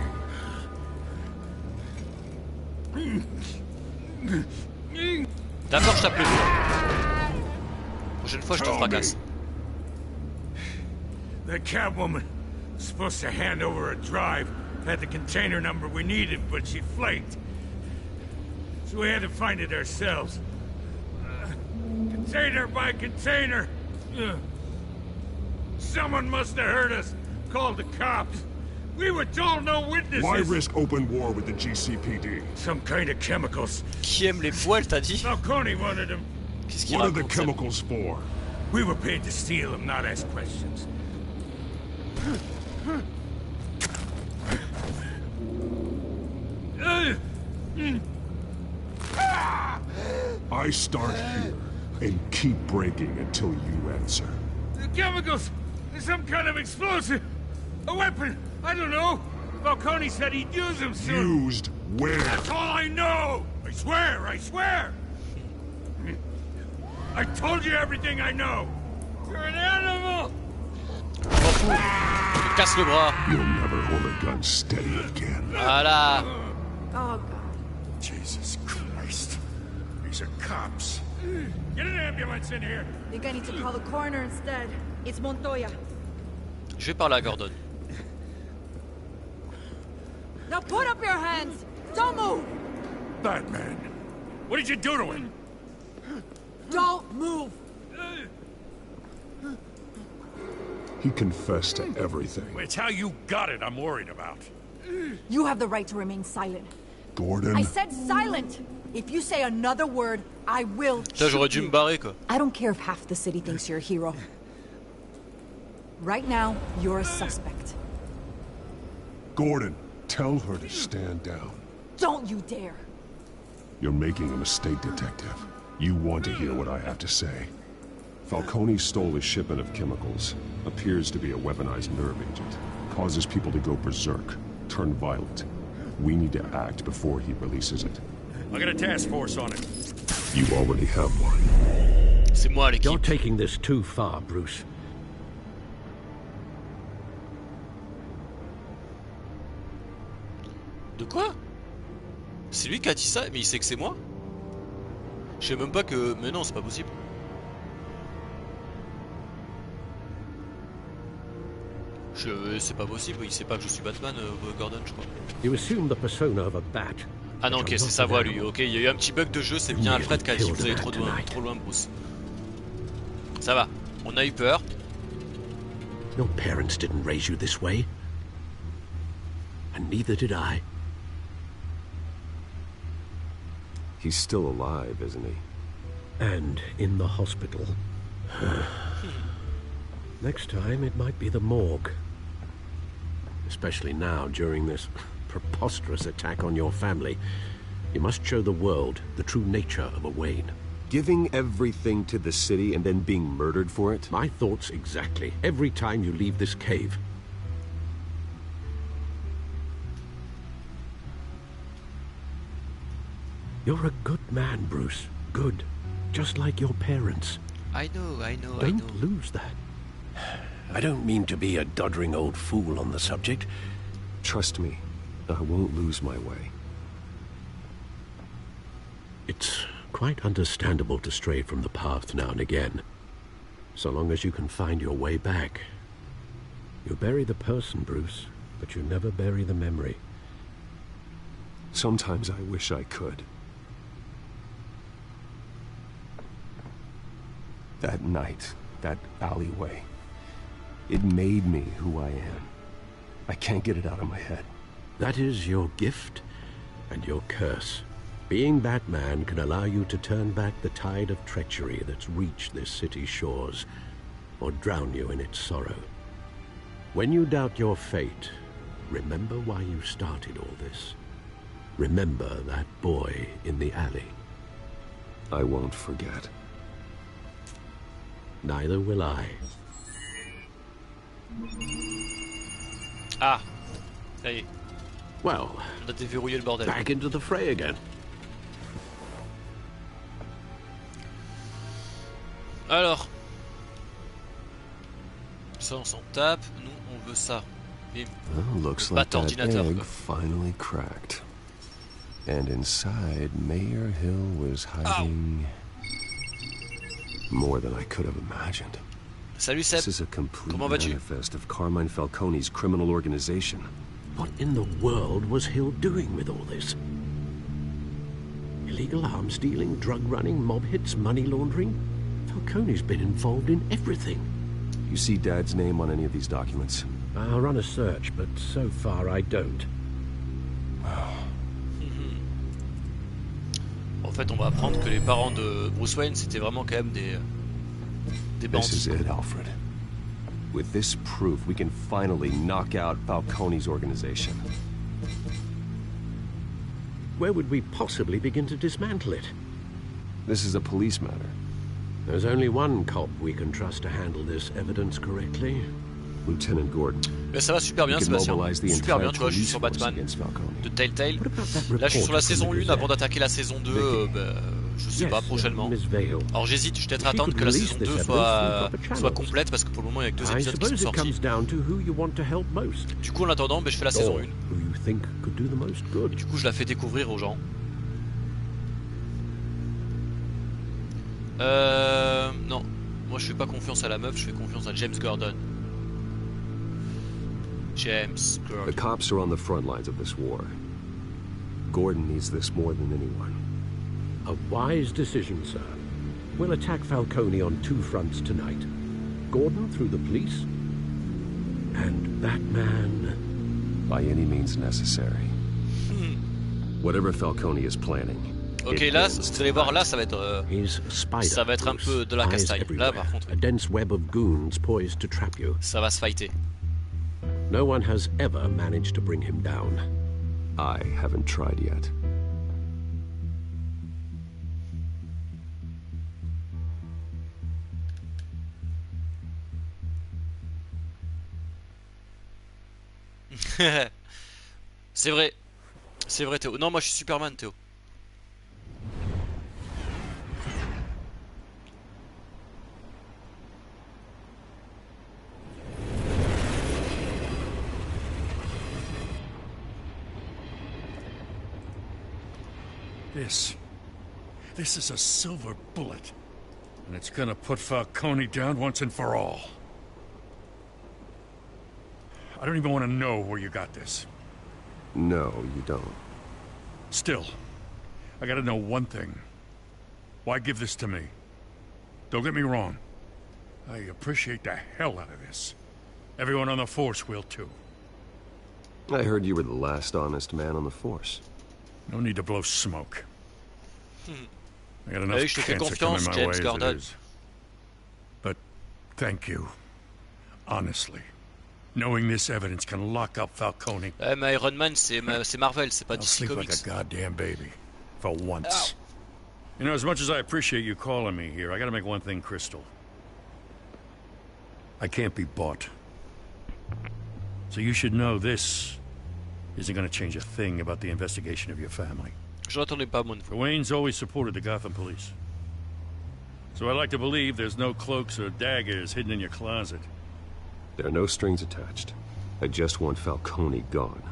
D'accord, je tape le bleu. Prochaine fois, je te fracasse. The Catwoman was supposed to hand over a drive. Had the container number we needed, but she flaked. So we had to find it ourselves. Container by container. Someone must have heard us. Called the cops. We were told no witnesses. Why risk open war with the GCPD? Some kind of chemicals. Qui aime les poils, t'as dit? Falcone wanted them. Qu'est-ce qu'il What are the raconte, chemicals for? We were paid to steal them, not ask questions. I start here and keep breaking until you answer. The chemicals! There's some kind of explosive! A weapon! I don't know! Falcone said he'd use them soon! Used where? That's all I know! I swear! I swear! I told you everything I know! You're an animal! Casse le bras. You'll never hold a gun steady again. Voilà. Oh, God. Jesus Christ. These are cops. Get an ambulance in here! I think I need to call the coroner instead. It's Montoya. Je vais parler à Gordon. Now put up your hands! Don't move! Batman! What did you do to him? Don't move! He confessed to everything. It's how you got it I'm worried about. You have the right to remain silent. Gordon? I said silent! If you say another word, I will Putain, j'aurais dû me barrer, quoi. I don't care if half the city thinks you're a hero. Right now, you're a suspect. Gordon, tell her to stand down. Don't you dare! You're making a mistake, Detective. You want to hear what I have to say. Falcone stole a shipment of chemicals. Appears to be a weaponized nerve agent. Causes people to go berserk, turn violent. We need to act before he releases it. I got a task force on it. You already have one. C'est moi l'équipe. You're taking this too far, Bruce. De quoi? C'est lui qui a dit ça, mais il sait que c'est moi? Je sais même pas que... Mais non, c'est pas possible. C'est pas possible, il sait pas que je suis Batman, Gordon, je crois. You assume the persona of a bat. Ah non, ok, c'est sa voix lui. Ok, il y a eu un petit bug de jeu, c'est bien Alfred qui a dit vous allez trop loin, Bruce. Ça va, on a eu peur. Your parents didn't raise you this way. And neither did I. He's still alive, isn't he? And in the hospital. Next time, it might be the morgue. Especially now, during this preposterous attack on your family. You must show the world the true nature of a Wayne. Giving everything to the city and then being murdered for it? My thoughts exactly. Every time you leave this cave. You're a good man, Bruce. Good. Just like your parents. I know. Don't lose that. I don't mean to be a doddering old fool on the subject. Trust me, I won't lose my way. It's quite understandable to stray from the path now and again. So long as you can find your way back. You bury the person, Bruce, but you never bury the memory. Sometimes I wish I could. That night, that alleyway, it made me who I am. I can't get it out of my head. That is your gift, and your curse. Being Batman can allow you to turn back the tide of treachery that's reached this city's shores, or drown you in its sorrow. When you doubt your fate, remember why you started all this. Remember that boy in the alley. I won't forget. Neither will I. Ah, ça y est. Well, on a déverrouillé le bordel. Back into the fray again. Alors, ça on s'en tape. Nous on veut ça. Bim. Well, looks like that egg finally cracked. And inside, Mayor Hill was hiding more than I could have imagined. Salut Seb. This is a complete Comment vas-tu? manifest of Carmine Falcone's criminal organization. What in the world was Hill doing with all this? Illegal arms dealing, drug running, mob hits, money laundering? Falcone's been involved in everything. You see Dad's name on any of these documents? I'll run a search, but so far I don't. En fait, on va apprendre que les parents de Bruce Wayne, c'était vraiment quand même des bandits. This is it, Alfred. With this proof, we can finally knock out Falcone's organization. Where would we possibly begin to dismantle it? This is a police matter. There's only one cop we can trust to handle this evidence correctly. Lieutenant Gordon. Mais ça va super bien, Sébastien. Super bien, tu vois, je suis sur Batman de Telltale. Là, je suis sur la saison 1 avant d'attaquer la saison 2, je sais pas, prochainement. Alors j'hésite, je vais peut-être attendre que la saison 2 soit complète parce que pour le moment il y a que 2 épisodes qui sont sortis. Du coup, en attendant, je fais la saison 1. Et du coup, je la fais découvrir aux gens. Non, moi je fais pas confiance à la meuf, je fais confiance à James Gordon. James Gordon. The cops are on the front lines of this war. Gordon needs this more than anyone. A wise decision, sir. We'll attack Falcone on 2 fronts tonight. Gordon through the police, and Batman... By any means necessary. Whatever Falcone is planning. Ok, là, vous allez voir, là, ça va être un peu de la castagne. Là, par contre, a dense web of goons poised to trap you. Ça va se fighter. No one has ever managed to bring him down. I haven't tried yet. C'est vrai Théo. Non, moi je suis Superman, Théo. This is a silver bullet, and it's gonna put Falcone down once and for all. I don't even want to know where you got this. No, you don't. Still, I gotta know one thing. Why give this to me? Don't get me wrong. I appreciate the hell out of this. Everyone on the force will too. I heard you were the last honest man on the force. No need to blow smoke. I got enough cancer coming my way as it is. But thank you. Honestly. Knowing this evidence can lock up Falcone. Mais Iron Man, c'est Marvel, c'est pas DC Comics. Like a goddamn baby. For once. You know, as much as I appreciate you calling me here, I gotta make one thing crystal. I can't be bought. So you should know this isn't gonna change a thing about the investigation of your family. Je l'attendais pas, mon neveu. Wayne's always supported the Gotham police. So I like to believe there's no cloaks or daggers hidden in your closet. There are no strings attached. I just want Falcone gone.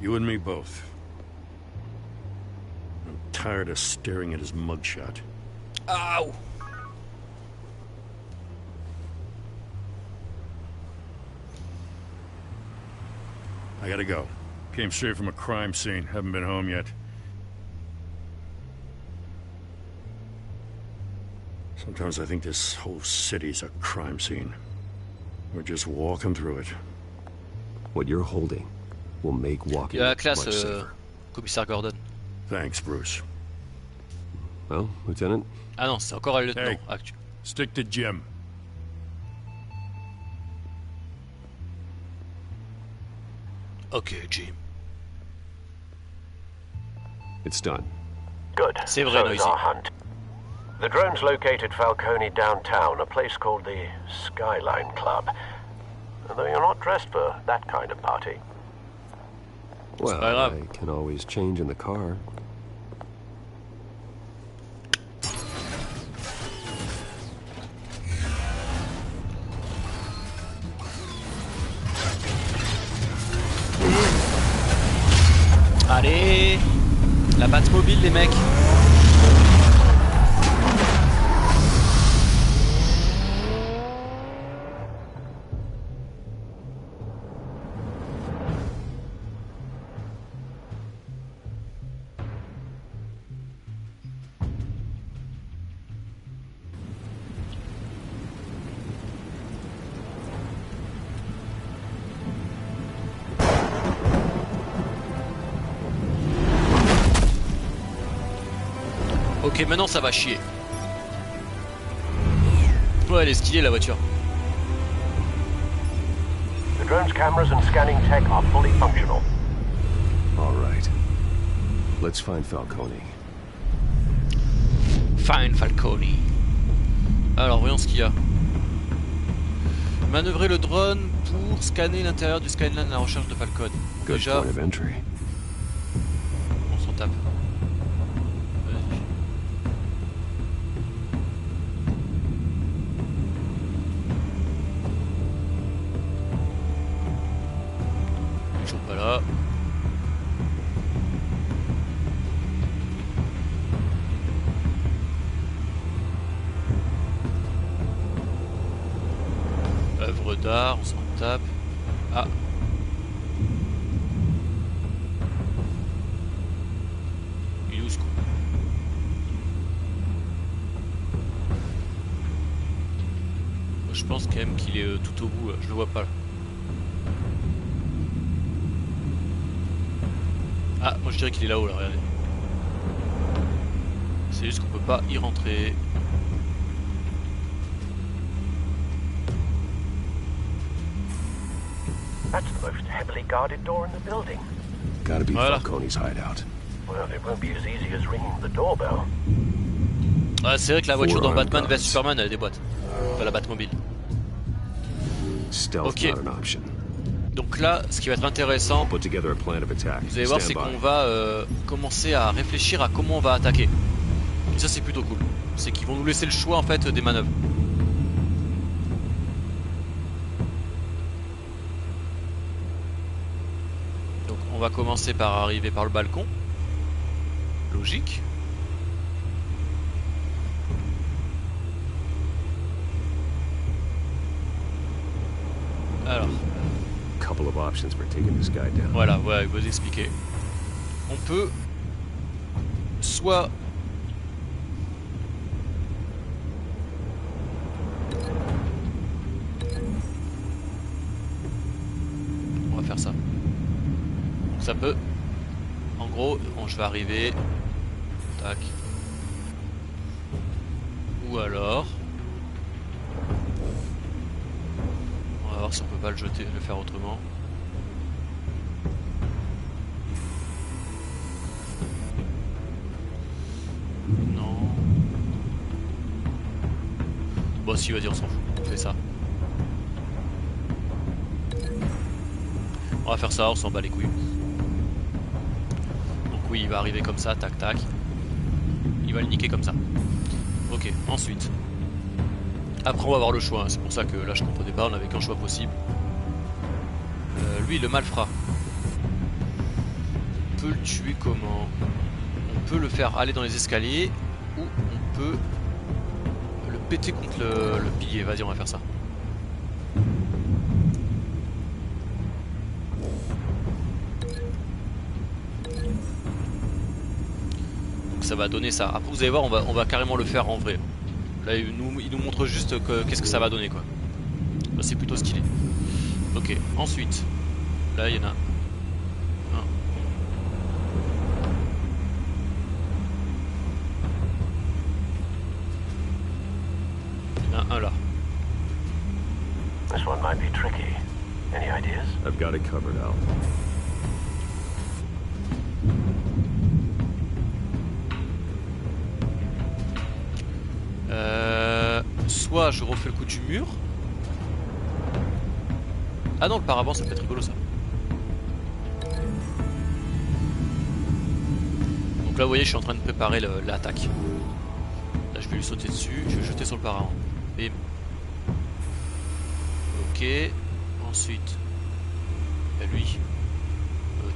You and me both. I'm tired of staring at his mugshot. Ow! I gotta go. Came straight from a crime scene. Haven't been home yet. Sometimes I think this whole city's a crime scene. We're just walking through it. What you're holding will make Il walking a la much classe, safer. commissaire Gordon. Thanks, Bruce. Well, Lieutenant? Ah non, c'est encore un lieutenant. Hey, stick to Jim. Ok, Jim. It's done. Good. C'est vrai, So is Noisy. our hunt. The drones located Falcone downtown, a place called the Skyline Club. Though you're not dressed for that kind of party. Well, I can always change in the car. Allez, la Batmobile les mecs. Ok, maintenant ça va chier. Ouais, elle est stylée la voiture. The drone's cameras and scanning tech are fully functional. All right. Let's find Falcone. Find Falcone. Alors, voyons ce qu'il y a. Manœuvrer le drone pour scanner l'intérieur du Skyline à la recherche de Falcone. Good Déjà, point of entry. on s'en tape. Toujours pas là. Œuvre d'art, on s'en tape. Ah. Il est où ce con? Moi, je pense quand même qu'il est tout au bout là. Je le vois pas là. Ah, moi je dirais qu'il est là-haut là, regardez. C'est juste qu'on peut pas y rentrer. That's the most heavily guarded door in the building. Gotta be Voilà. Falcone's hideout. Well, it won't be as easy as ringing the doorbell. Ah, c'est vrai que la voiture dans Forearm Batman vs guards. Superman elle a des boîtes. Enfin, la Batmobile. Stealth Ok. not an option. Donc là, ce qui va être intéressant, Put together a plan of attack. vous allez voir, c'est Stand by. qu'on va commencer à réfléchir à comment on va attaquer. Et ça c'est plutôt cool. C'est qu'ils vont nous laisser le choix en fait des manœuvres. Donc on va commencer par arriver par le balcon. Logique. Alors, Couple of options for taking this guy down. voilà, ouais, je vais vous expliquer. On peut soit on va faire ça. Donc ça peut, en gros, je vais arriver, tac. Ou alors, on va voir si on peut pas le jeter, le faire autrement. Non. Bon si, vas-y, on s'en fout, on fait ça. On va faire ça, on s'en bat les couilles. Donc oui, il va arriver comme ça, tac tac. Il va le niquer comme ça. Ok, ensuite. Après on va avoir le choix, hein. C'est pour ça que là je comprenais pas, on avait qu'un choix possible. Lui, le malfrat. On peut le tuer comment? On peut le faire aller dans les escaliers ou on peut le péter contre le pilier. Vas-y, on va faire ça. Donc ça va donner ça. Après vous allez voir, on va carrément le faire en vrai. Là il nous montre juste qu'est-ce que ça va donner quoi. Là, c'est plutôt stylé. Ok, ensuite. Là il y en a un là. This one might be tricky. Any ideas? I've got it covered, Al. Soit je refais le coup du mur. Ah non, le paravent, ça peut être rigolo ça. Donc là, vous voyez, je suis en train de préparer l'attaque. Là, je vais lui sauter dessus, je vais jeter sur le paravent. Bim. Ok. Ensuite, et lui.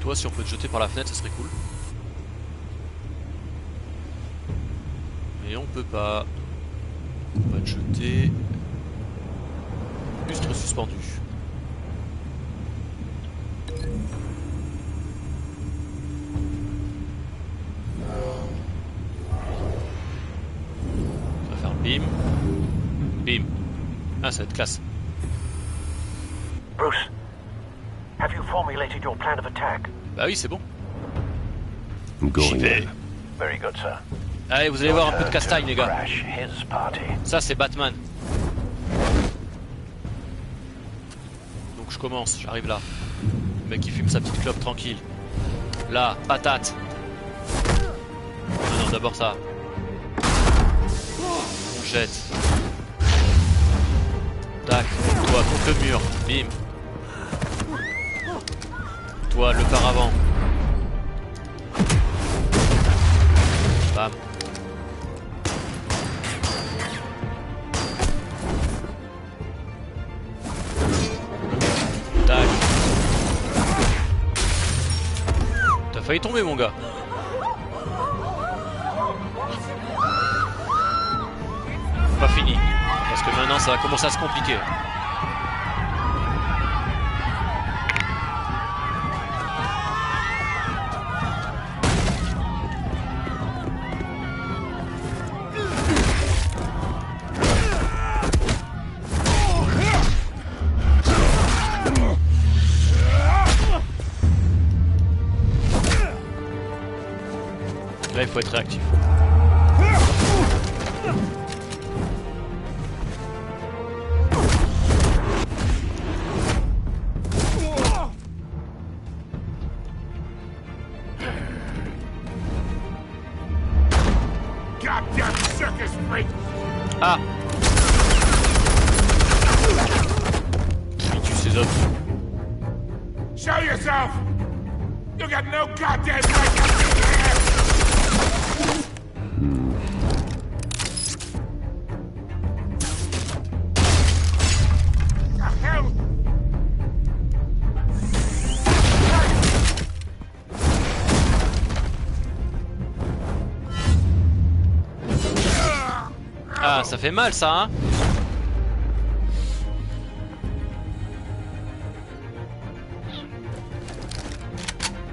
Toi, si on peut te jeter par la fenêtre, ça serait cool. Mais on peut pas. On va te jeter. Lustre suspendu. On va faire bim. Bim. Ah, ça va être classe. Bruce, have you formulated your plan of attack? Bah oui, c'est bon. Kiffez. Very good, sir. Allez, vous allez voir un peu de castagne, les gars. Ça, c'est Batman. Donc je commence, j'arrive là. Le mec qui fume sa petite clope tranquille. Là, patate. Non, d'abord ça. On jette. Tac, toi contre le mur. Bim. Toi, le paravent. Bam. Tac. T'as failli tomber, mon gars. Pas fini. Parce que maintenant, ça va commencer à se compliquer. Là, il faut être réactif. Ah! Il tue ses hommes. Show yourself! You got no goddamn right to be here! The hell? Ah, ça fait mal ça, hein?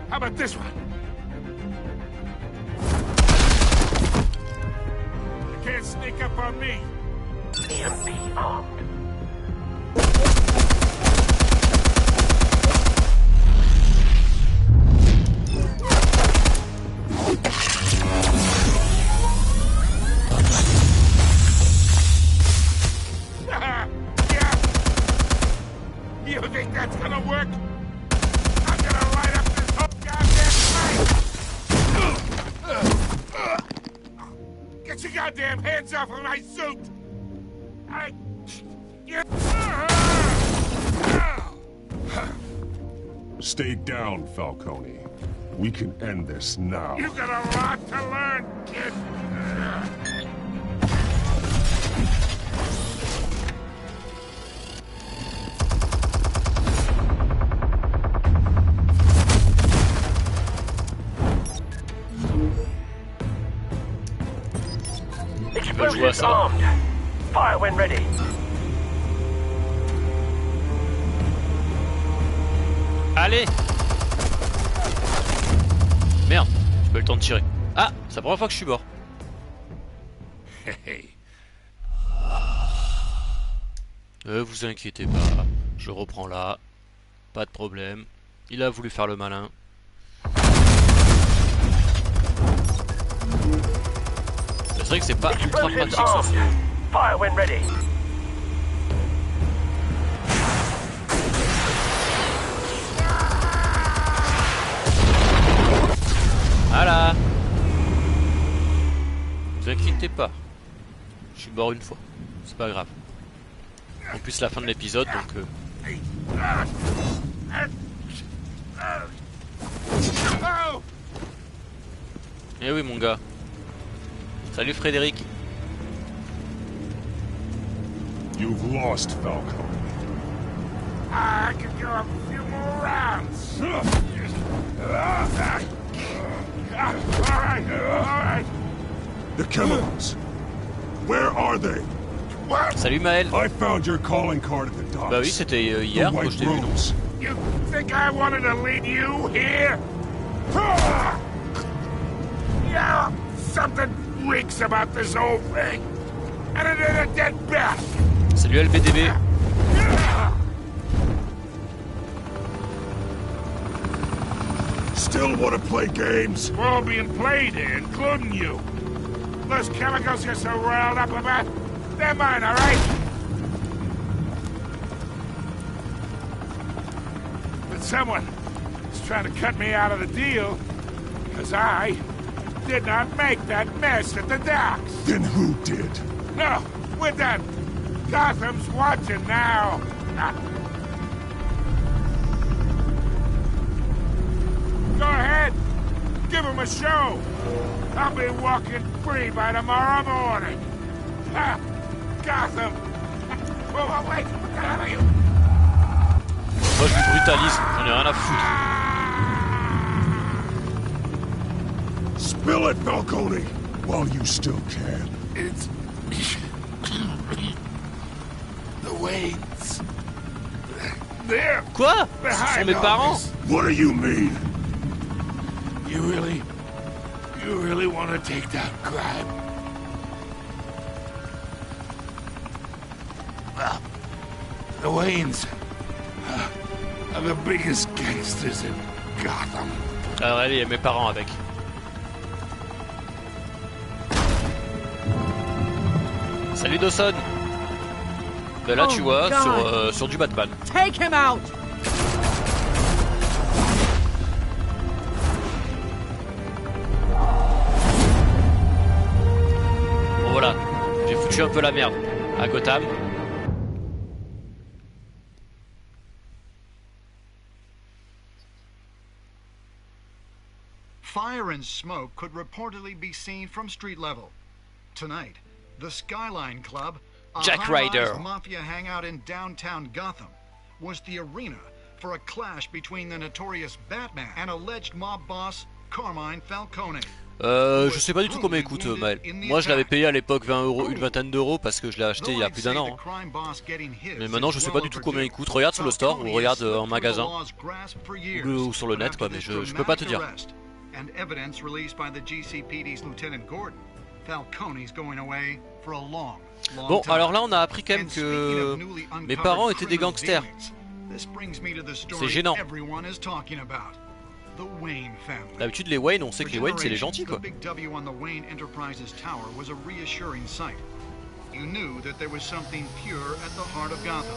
How about this one? You can't sneak up on me. EMP armed. You think that's gonna work? I'm gonna light up this whole goddamn place! Get your goddamn hands off of my suit! Stay down, Falcone. We can end this now. You got a lot to learn, kid! Explosives armed. Fire when ready. Allez! Merde, j'ai pas eu le temps de tirer. Ah, c'est la première fois que je suis mort. Vous inquiétez pas, je reprends là. Pas de problème. Il a voulu faire le malin. C'est vrai que c'est pas ultra pratique ce Fire when ready. Voilà. Ne vous inquiétez pas. Je suis mort une fois. C'est pas grave. En plus, la fin de l'épisode, donc... Eh oui, mon gars. Salut, Frédéric. You've lost, Falcon. I could go a few more rounds. All right. The chemicals. Where are they? What? Salut, Maël. I found your calling card at the docks. Bah oui, c'était hier quand je t'ai vu, non? You think I wanted to lead you here? Yeah, something reeks about this whole thing. And it is a dead bat. Salut, LBDB. Still want to play games? We're all being played here, including you. Those chemicals you're so riled up about, they're mine, all right? But someone is trying to cut me out of the deal because I did not make that mess at the docks. Then who did? No, we're done. Gotham's watching now. Go ahead. Give him a show. I'll be walking free by tomorrow morning. Ha! Gotham. Oh, wait. What the hell are you? Moi, je lui brutalise. J'en ai rien à foutre. Spill it, Falcone, while you still can. It's... the Waynes. They're... Quoi? Ce sont mes parents? What do you mean? You really want to take down crime? Well, the Waynes are the biggest gangsters in Gotham. Alors allez, il y a mes parents avec. Salut Dawson. Ben là, tu vois, sur du Batman. Take him out. Bon voilà, j'ai foutu un peu la merde à Gotham. Fire and smoke could reportedly be seen from street level. Tonight, the Skyline Club, a Jack Ryder mafia hangout in downtown Gotham, was the arena for a clash between the notorious Batman and alleged mob boss Carmine Falcone. Je sais pas du tout combien il coûte, Maël. Moi je l'avais payé à l'époque 20 €, une vingtaine d'euros parce que je l'ai acheté il y a plus d'un an. Hein. Mais maintenant je sais pas du tout combien il coûte. Regarde sur le store ou regarde en magasin ou sur le net quoi, mais je peux pas te dire. And evidence released by the GCPD's Lieutenant Gordon, Falcone's going away for a long Bon, alors là on a appris quand même que mes parents étaient des gangsters. C'est gênant. D'habitude les Wayne, on sait que les Wayne c'est les gentils quoi. You knew that there was something pure at the heart of Gotham,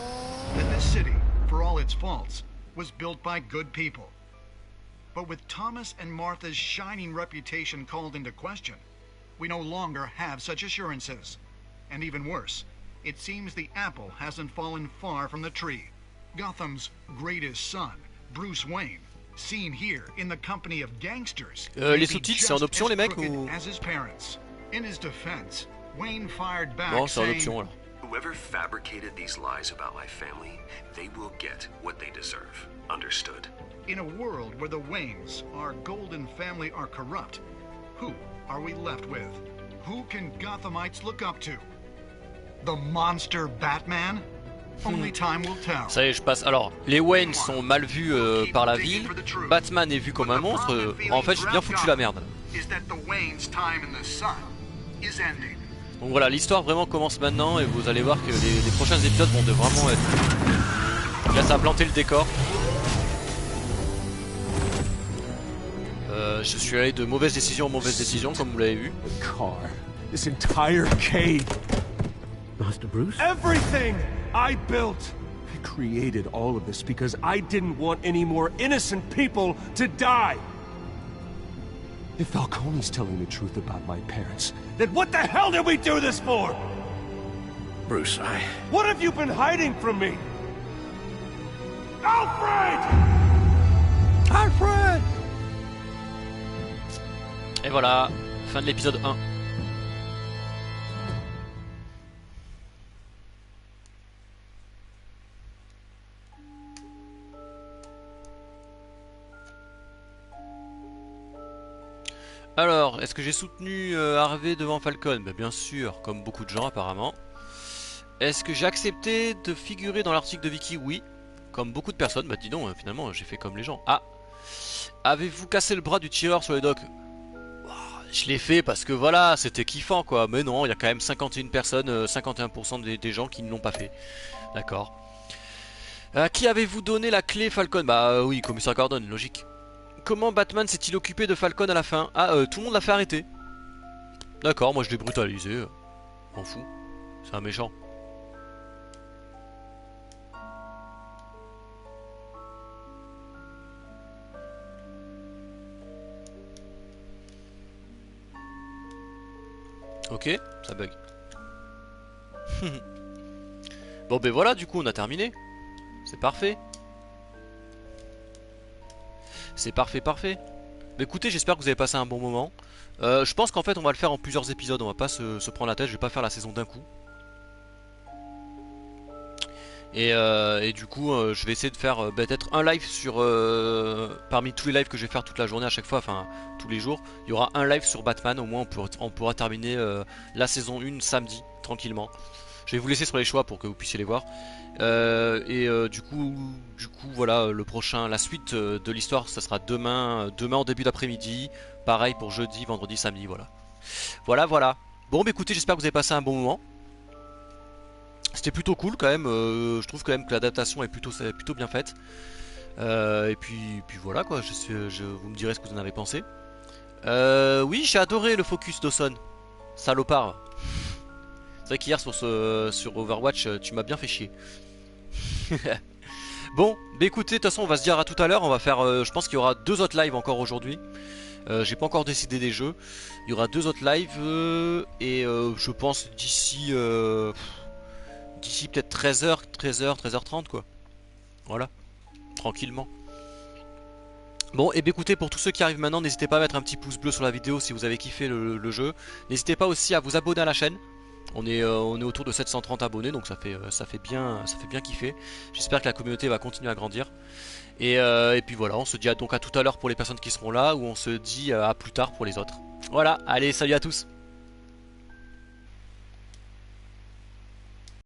that this city, for all its faults, was built by good people. But with Thomas and Martha's shining reputation called into question, we no longer have such assurances. And even worse, it seems the apple hasn't fallen far from the tree. Gotham's greatest son, Bruce Wayne, seen here in the company of gangsters. Les sous-titres, c'est en option les mecs ou... As his parents. In his defense, Wayne fired back bon, c'est en saying, option alors. Whoever fabricated these lies about my family, they will get what they deserve. Understood? In a world where the Waynes, our golden family, are corrupt, who are we left with? Who can Gothamites look up to? The monster Batman? Only time will tell. Ça y est, je passe. Alors, les Wayne sont mal vus par la ville. Batman est vu comme un monstre. En fait, j'ai bien foutu la merde. Donc voilà, l'histoire vraiment commence maintenant et vous allez voir que les prochains épisodes vont vraiment être... Là, ça a planté le décor. Je suis allé de mauvaise décision en mauvaise décision, comme vous l'avez vu. This entire cave. Master Bruce? Everything I built. I created all of this because I didn't want any more innocent people to die. If Falcone's telling the truth about my parents, then what the hell did we do this for? Bruce, What have you been hiding from me? Alfred! Alfred! Et voilà, fin de l'épisode 1. Alors, est-ce que j'ai soutenu Harvey devant Falcon? Bah, bien sûr, comme beaucoup de gens apparemment. Est-ce que j'ai accepté de figurer dans l'article de Vicky? Oui, comme beaucoup de personnes. Bah dis donc, finalement j'ai fait comme les gens. Ah, avez-vous cassé le bras du tireur sur les docks? Je l'ai fait parce que voilà, c'était kiffant quoi. Mais non, il y a quand même 51 personnes, 51% des gens qui ne l'ont pas fait. D'accord. À qui avez-vous donné la clé Falcon? Bah oui, commissaire Gordon, logique. Comment Batman s'est-il occupé de Falcon à la fin? Ah, tout le monde l'a fait arrêter. D'accord, moi je l'ai brutalisé. M'en fous. C'est un méchant. Ok, ça bug. Bon ben voilà, du coup on a terminé. C'est parfait. C'est parfait, parfait. Mais écoutez, j'espère que vous avez passé un bon moment. Je pense qu'en fait on va le faire en plusieurs épisodes. On va pas se prendre la tête, je vais pas faire la saison d'un coup. Et du coup je vais essayer de faire peut-être un live sur parmi tous les lives que je vais faire toute la journée à chaque fois, enfin tous les jours, il y aura un live sur Batman. Au moins on pourra terminer la saison 1 samedi tranquillement. Je vais vous laisser sur les choix pour que vous puissiez les voir. Du coup voilà, le prochain, la suite de l'histoire, ça sera demain en début d'après-midi. Pareil pour jeudi, vendredi, samedi, voilà. Bon bah écoutez, j'espère que vous avez passé un bon moment. C'était plutôt cool quand même, je trouve quand même que l'adaptation est plutôt bien faite. Et puis voilà quoi, vous me direz ce que vous en avez pensé. Oui, j'ai adoré le focus Dawson, salopard. C'est vrai qu'hier sur Overwatch, tu m'as bien fait chier. Bon, bah écoutez, de toute façon on va se dire à tout à l'heure, on va faire, je pense qu'il y aura 2 autres lives encore aujourd'hui. J'ai pas encore décidé des jeux, il y aura 2 autres lives et je pense d'ici peut-être 13h, 13h30 quoi. Voilà, tranquillement. Bon, et bien écoutez, pour tous ceux qui arrivent maintenant, n'hésitez pas à mettre un petit pouce bleu sur la vidéo si vous avez kiffé le jeu. N'hésitez pas aussi à vous abonner à la chaîne. On est autour de 730 abonnés, donc ça fait bien kiffer. J'espère que la communauté va continuer à grandir. Et puis voilà, on se dit donc à tout à l'heure pour les personnes qui seront là, ou on se dit à plus tard pour les autres. Voilà, allez, salut à tous.